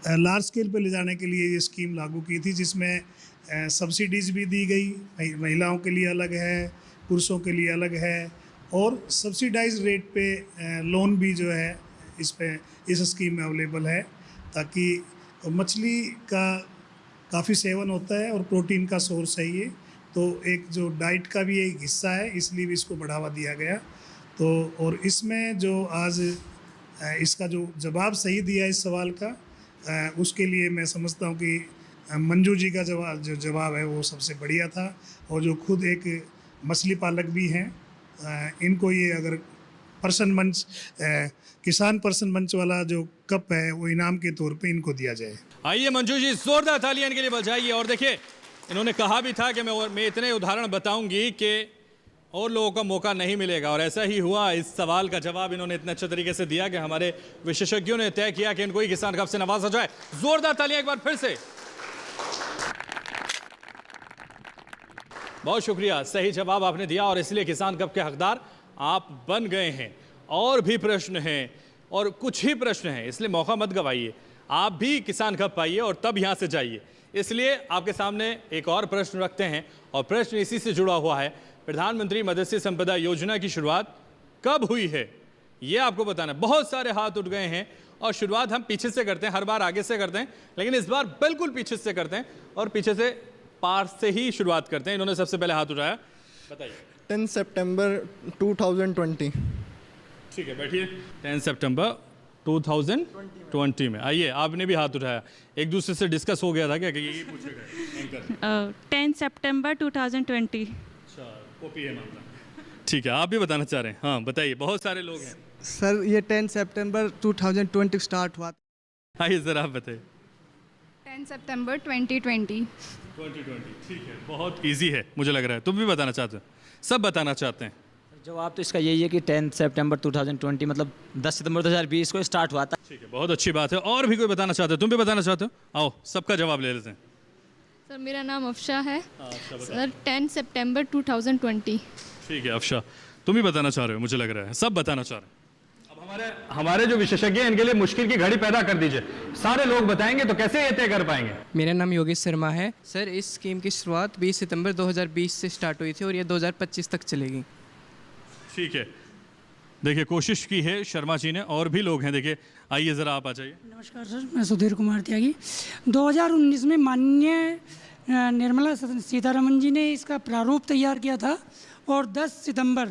लार्ज स्केल पे ले जाने के लिए ये स्कीम लागू की थी, जिसमें सब्सिडीज़ भी दी गई। महिलाओं के लिए अलग है, पुरुषों के लिए अलग है, और सब्सिडाइज रेट पे लोन भी जो है इस स्कीम में अवेलेबल है, ताकि मछली का काफ़ी सेवन होता है और प्रोटीन का सोर्स है ये, तो एक जो डाइट का भी एक हिस्सा है, इसलिए भी इसको बढ़ावा दिया गया। तो और इसमें जो आज इसका जो जवाब सही दिया इस सवाल का, उसके लिए मैं समझता हूँ कि मंजू जी का जवाब है वो सबसे बढ़िया था, और जो खुद एक मछली पालक भी हैं, इनको ये अगर पर्सन मंच किसान पर्सन मंच वाला जो कप है वो इनाम के तौर पे इनको दिया जाए। आइए मंजू जी, जोरदार तालियां इनके लिए बजाइए। और देखिए, इन्होंने कहा भी था कि मैं इतने उदाहरण बताऊंगी कि और लोगों को मौका नहीं मिलेगा, और ऐसा ही हुआ। इस सवाल का जवाब इन्होंने इतने अच्छे तरीके से दिया कि हमारे विशेषज्ञों ने तय किया कि इनको ही किसान कप से नवाजा जाए। जोरदार तालियां एक बार फिर से। बहुत शुक्रिया, सही जवाब आपने दिया और इसलिए किसान कप के हकदार आप बन गए हैं। और भी प्रश्न हैं, और कुछ ही प्रश्न हैं, इसलिए मौका मत गवाइए। आप भी किसान कप पाइए और तब यहाँ से जाइए। इसलिए आपके सामने एक और प्रश्न रखते हैं, और प्रश्न इसी से जुड़ा हुआ है। प्रधानमंत्री मत्स्य संपदा योजना की शुरुआत कब हुई है, ये आपको बताना है। बहुत सारे हाथ उठ गए हैं, और शुरुआत हम पीछे से करते हैं, हर बार आगे से करते हैं, लेकिन इस बार बिल्कुल पीछे से करते हैं, और पीछे से पार से ही शुरुआत करते हैं। इन्होंने सबसे पहले हाथ उठाया, बताइए। 10 सितंबर 2020। ठीक है, बैठिए। 10 सितंबर 2020 में। आइए, आपने भी हाथ उठाया। एक दूसरे से डिस्कस हो गया था क्या कि ये पूछेगा? 10 सितंबर 2020। अच्छा, कॉपी है मामला। ठीक है, आप भी बताना चाह रहे हैं? हाँ बताइए, बहुत सारे लोग हैं। सर ये 10 सितंबर 2020 स्टार्ट हुआ। आइए सर, आप बताइए। 10 सितंबर 2020। ठीक है, बहुत इजी है मुझे लग रहा है। तुम भी बताना चाहते हो? सब बताना चाहते हैं। जवाब तो इसका यही है कि 10 सितंबर 2020 मतलब 10 सितंबर 2020 को स्टार्ट हुआ था। ठीक है, बहुत अच्छी बात है। और भी कोई बताना चाहते हो? तुम भी बताना चाहते हो? आओ, सबका जवाब ले लेते हैं। सर मेरा नाम अफशा है। सर 10 सितंबर 2020। ठीक है अफशा, तुम ही बताना चाह रहे हो मुझे लग रहा है। सब बताना चाह रहे हैं। अब हमारे जो विशेषज्ञ हैं इनके लिए मुश्किल की घड़ी पैदा कर दीजिए। सारे लोग बताएंगे तो कैसे ये तय कर पाएंगे? मेरा नाम योगेश शर्मा है। सर इस स्कीम की शुरुआत 20 सितंबर 2020 से स्टार्ट हुई थी और ये 2025 तक चलेगी। ठीक है, देखिए कोशिश की है शर्मा जी ने, और भी लोग हैं। देखिए, आइए ज़रा आप आ जाइए। नमस्कार सर, मैं सुधीर कुमार त्यागी। 2019 में माननीय निर्मला सीतारमण जी ने इसका प्रारूप तैयार किया था और 10 सितंबर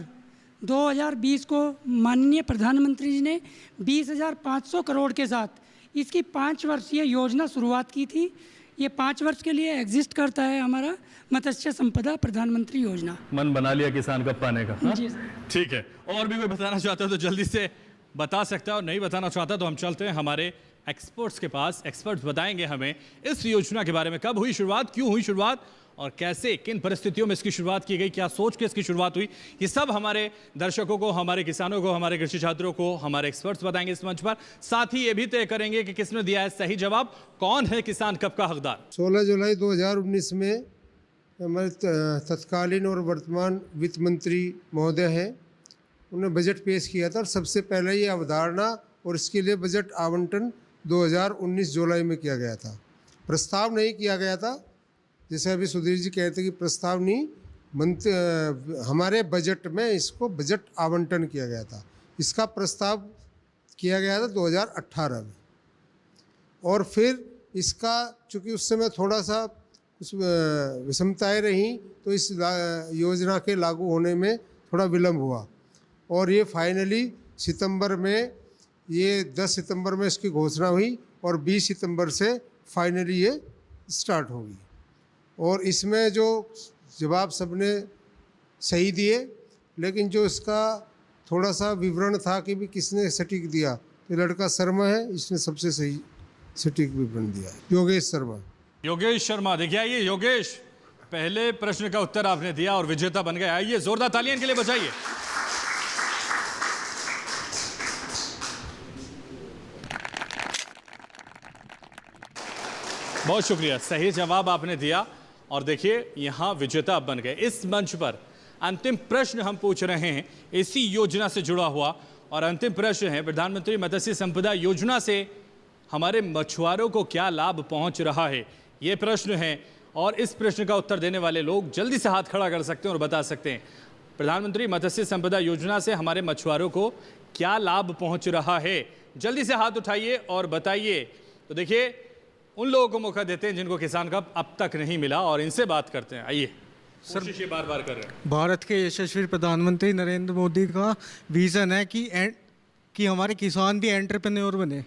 2020 को माननीय प्रधानमंत्री जी ने 20,500 करोड़ के साथ इसकी 5 वर्षीय योजना शुरुआत की थी। ये 5 वर्ष के लिए एग्जिस्ट करता है हमारा मत्स्य संपदा प्रधानमंत्री योजना। मन बना लिया किसान कब पाने का, हाँ? जी ठीक है। और भी कोई बताना चाहता है तो जल्दी से बता सकता है, और नहीं बताना चाहता तो हम चलते हैं हमारे एक्सपर्ट्स के पास। एक्सपर्ट्स बताएंगे हमें इस योजना के बारे में, कब हुई शुरुआत, क्यों हुई शुरुआत और कैसे, किन परिस्थितियों में इसकी शुरुआत की गई, क्या सोच के इसकी शुरुआत हुई। ये सब हमारे दर्शकों को, हमारे किसानों को, हमारे कृषि छात्रों को हमारे एक्सपर्ट्स बताएंगे इस मंच पर। साथ ही ये भी तय करेंगे कि किसने दिया है सही जवाब, कौन है किसान कब का हकदार। 16 जुलाई 2019 में हमारे तत्कालीन और वर्तमान वित्त मंत्री महोदय हैं, उन्होंने बजट पेश किया था और सबसे पहले ये अवधारणा और इसके लिए बजट आवंटन 2019 जुलाई में किया गया था। प्रस्ताव नहीं किया गया था, जैसे अभी सुधीर जी कहते कि प्रस्ताव नहीं, हमारे बजट में इसको बजट आवंटन किया गया था। इसका प्रस्ताव किया गया था 2018 में, और फिर इसका चूँकि उस समय थोड़ा सा कुछ विषमताएँ रहीं तो इस योजना के लागू होने में थोड़ा विलम्ब हुआ, और ये फाइनली सितंबर में, ये 10 सितंबर में इसकी घोषणा हुई और 20 सितंबर से फाइनली ये स्टार्ट होगी। और इसमें जो जवाब सबने सही दिए, लेकिन जो इसका थोड़ा सा विवरण था कि भी किसने सटीक दिया, तो लड़का शर्मा है, इसने सबसे सही सटीक विवरण दिया है, योगेश शर्मा। योगेश शर्मा, देखिए आइए योगेश, पहले प्रश्न का उत्तर आपने दिया और विजेता बन गए। आइए जोरदार तालियां इनके लिए बजाइए। बहुत शुक्रिया, सही जवाब आपने दिया और देखिए यहां विजेता बन गए। इस मंच पर अंतिम प्रश्न हम पूछ रहे हैं इसी योजना से जुड़ा हुआ, और अंतिम प्रश्न है प्रधानमंत्री मत्स्य संपदा योजना से हमारे मछुआरों को क्या लाभ पहुंच रहा है, ये प्रश्न है। और इस प्रश्न का उत्तर देने वाले लोग जल्दी से हाथ खड़ा कर सकते हैं और बता सकते हैं प्रधानमंत्री मत्स्य संपदा योजना से हमारे मछुआरों को क्या लाभ पहुंच रहा है। जल्दी से हाथ उठाइए और बताइए। तो देखिए उन लोगों को मौका देते हैं जिनको किसान कप अब तक नहीं मिला, और इनसे बात करते हैं। आइए सर, कोशिश बार बार कर रहे हैं। भारत के यशस्वी प्रधानमंत्री नरेंद्र मोदी का विजन है कि हमारे किसान भी एंटरप्रेन्योर बने,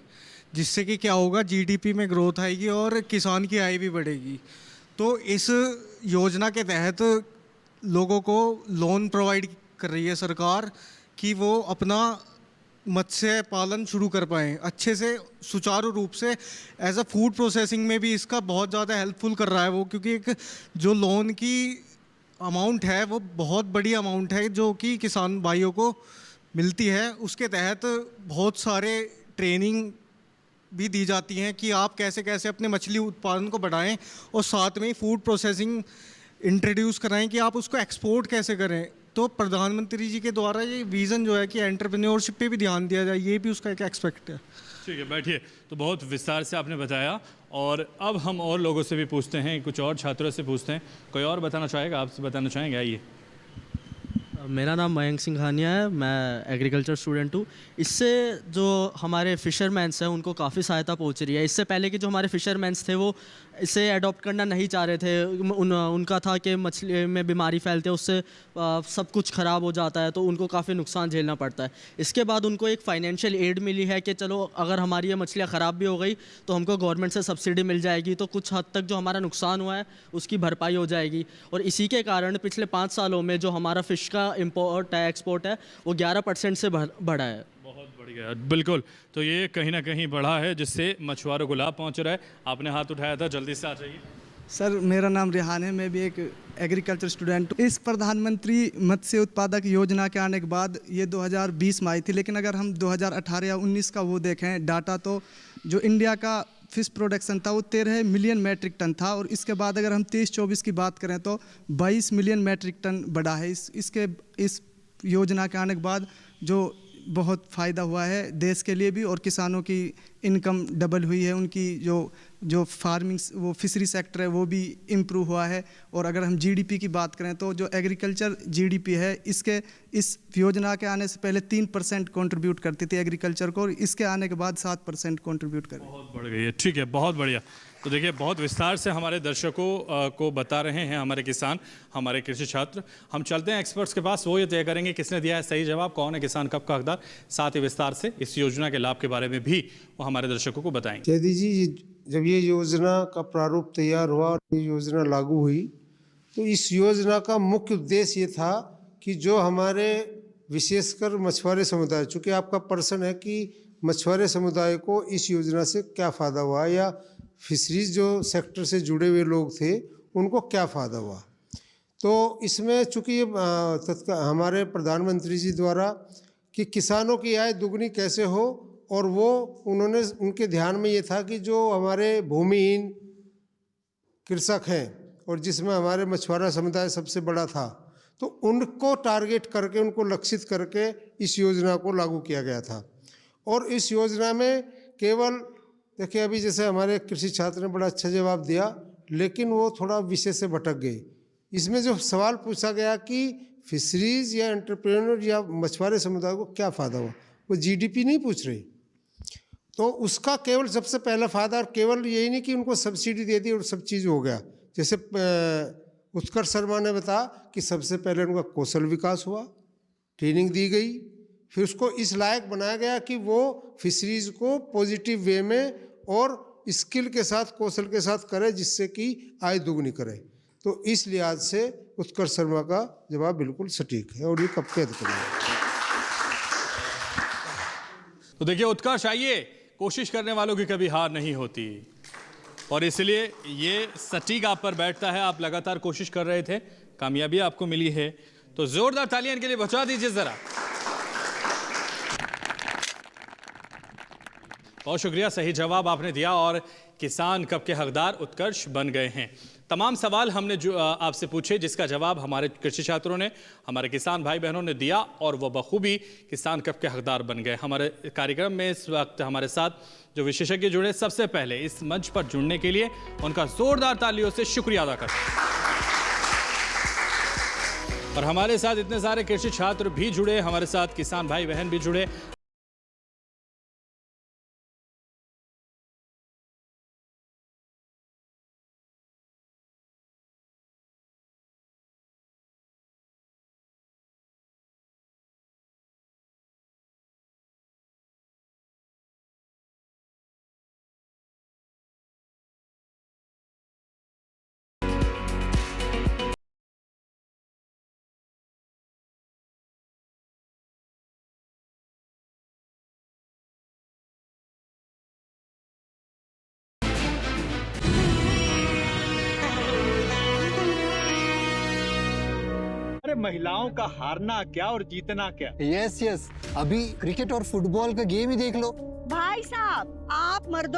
जिससे कि क्या होगा, जीडीपी में ग्रोथ आएगी और किसान की आय भी बढ़ेगी। तो इस योजना के तहत लोगों को लोन प्रोवाइड कर रही है सरकार कि वो अपना मत्स्य पालन शुरू कर पाएँ अच्छे से, सुचारू रूप से। एज अ फूड प्रोसेसिंग में भी इसका बहुत ज़्यादा हेल्पफुल कर रहा है वो, क्योंकि एक जो लोन की अमाउंट है वो बहुत बड़ी अमाउंट है जो कि किसान भाइयों को मिलती है। उसके तहत बहुत सारे ट्रेनिंग भी दी जाती हैं कि आप कैसे कैसे अपने मछली उत्पादन को बढ़ाएं, और साथ में फूड प्रोसेसिंग इंट्रोड्यूस कराएं कि आप उसको एक्सपोर्ट कैसे करें। तो प्रधानमंत्री जी के द्वारा ये विज़न जो है कि एंटरप्रेन्योरशिप पे भी ध्यान दिया जाए, ये भी उसका एक एस्पेक्ट है। ठीक है, बैठिए। तो बहुत विस्तार से आपने बताया, और अब हम और लोगों से भी पूछते हैं, कुछ और छात्रों से पूछते हैं। कोई और बताना चाहेगा, आपसे बताना चाहेंगे? आइए। मेरा नाम मयंक सिंघानिया है, मैं एग्रीकल्चर स्टूडेंट हूँ। इससे जो हमारे फ़िशरमैन्स हैं उनको काफ़ी सहायता पहुँच रही है। इससे पहले कि जो हमारे फ़िशरमैन्स थे वो इसे अडॉप्ट करना नहीं चाह रहे थे। उनका था कि मछली में बीमारी फैलते है, उससे सब कुछ ख़राब हो जाता है, तो उनको काफ़ी नुकसान झेलना पड़ता है। इसके बाद उनको एक फ़ाइनेंशियल एड मिली है कि चलो अगर हमारी ये मछलियाँ ख़राब भी हो गई तो हमको गवर्नमेंट से सब्सिडी मिल जाएगी, तो कुछ हद तक जो हमारा नुकसान हुआ है उसकी भरपाई हो जाएगी। और इसी के कारण पिछले 5 सालों में जो हमारा फ़िश का इम्पोर्ट है, एक्सपोर्ट है, वो 11% से बढ़ा है। बहुत बढ़िया, बिल्कुल। तो ये कहीं ना कहीं बढ़ा है, जिससे मछुआरों को लाभ पहुंच रहा है। आपने हाथ उठाया था, जल्दी से आ जाइए। सर, मेरा नाम रिहान है, मैं भी एक एग्रीकल्चर स्टूडेंट हूँ। इस प्रधानमंत्री मत्स्य उत्पादक योजना के आने के बाद ये 2020 में आई थी, लेकिन अगर हम 2018 या 19 का वो देखें डाटा, तो जो इंडिया का फिश प्रोडक्शन था वो 13 मिलियन मैट्रिक टन था, और इसके बाद अगर हम 23-24 की बात करें तो 22 मिलियन मैट्रिक टन बढ़ा है। इस योजना के आने के बाद जो बहुत फ़ायदा हुआ है देश के लिए भी, और किसानों की इनकम डबल हुई है, उनकी जो फार्मिंग वो फिशरी सेक्टर है वो भी इम्प्रूव हुआ है। और अगर हम जीडीपी की बात करें तो जो एग्रीकल्चर जीडीपी है, इस योजना के आने से पहले 3% कंट्रीब्यूट करती थी एग्रीकल्चर को, और इसके आने के बाद 7% कंट्रीब्यूट कर। बहुत बढ़ गई है। ठीक है, बहुत बढ़िया। तो देखिए बहुत विस्तार से हमारे दर्शकों को बता रहे हैं हमारे किसान, हमारे कृषि छात्र। हम चलते हैं एक्सपर्ट्स के पास, वो ये तय करेंगे किसने दिया है सही जवाब, कौन है किसान कब का हकदार। साथ ही विस्तार से इस योजना के लाभ के बारे में भी वो हमारे दर्शकों को बताएंगे। जयदी जी, जब ये योजना का प्रारूप तैयार हुआ और ये योजना लागू हुई तो इस योजना का मुख्य उद्देश्य ये था कि जो हमारे विशेषकर मछुआरे समुदाय, चूँकि आपका प्रश्न है कि मछुआरे समुदाय को इस योजना से क्या फ़ायदा हुआ या फिशरीज जो सेक्टर से जुड़े हुए लोग थे उनको क्या फ़ायदा हुआ। तो इसमें चूँकि हमारे प्रधानमंत्री जी द्वारा कि किसानों की आय दुगनी कैसे हो, और वो उन्होंने उनके ध्यान में ये था कि जो हमारे भूमिहीन कृषक हैं और जिसमें हमारे मछुआरा समुदाय सबसे बड़ा था, तो उनको टारगेट करके, उनको लक्षित करके इस योजना को लागू किया गया था। और इस योजना में केवल देखिए, अभी जैसे हमारे कृषि छात्र ने बड़ा अच्छा जवाब दिया, लेकिन वो थोड़ा विषय से भटक गए। इसमें जो सवाल पूछा गया कि फिशरीज या एंटरप्रेन्योर या मछुआरे समुदाय को क्या फ़ायदा हुआ, वो जीडीपी नहीं पूछ रहे। तो उसका केवल सबसे पहला फ़ायदा, और केवल यही नहीं कि उनको सब्सिडी दे दी और सब चीज़ हो गया। जैसे उत्कर्ष शर्मा ने बताया कि सबसे पहले उनका कौशल विकास हुआ, ट्रेनिंग दी गई, फिर उसको इस लायक बनाया गया कि वो फिशरीज को पॉजिटिव वे में और स्किल के साथ, कौशल के साथ करे, जिससे कि आय दुगनी करे। तो इस लिहाज से उत्कर्ष शर्मा का जवाब बिल्कुल सटीक है और ये कब कैद करेंगे। तो देखिए उत्कर्ष, आइए, कोशिश करने वालों की कभी हार नहीं होती और इसलिए ये सटीक आप पर बैठता है। आप लगातार कोशिश कर रहे थे, कामयाबी आपको मिली है, तो जोरदार तालियां इनके लिए बजा दीजिए जरा। बहुत शुक्रिया, सही जवाब आपने दिया और किसान कप के हकदार उत्कर्ष बन गए हैं। तमाम सवाल हमने जो आपसे पूछे, जिसका जवाब हमारे कृषि छात्रों ने, हमारे किसान भाई बहनों ने दिया और वो बखूबी किसान कप के हकदार बन गए। हमारे कार्यक्रम में इस वक्त हमारे साथ जो विशेषज्ञ जुड़े, सबसे पहले इस मंच पर जुड़ने के लिए उनका जोरदार तालियों से शुक्रिया अदा करते हैं। और हमारे साथ इतने सारे कृषि छात्र भी जुड़े, हमारे साथ किसान भाई बहन भी जुड़े। महिलाओं का हारना क्या और जीतना क्या। यस, अभी क्रिकेट और फुटबॉल का गेम ही देख लो। भाई साहब, आप मर्दों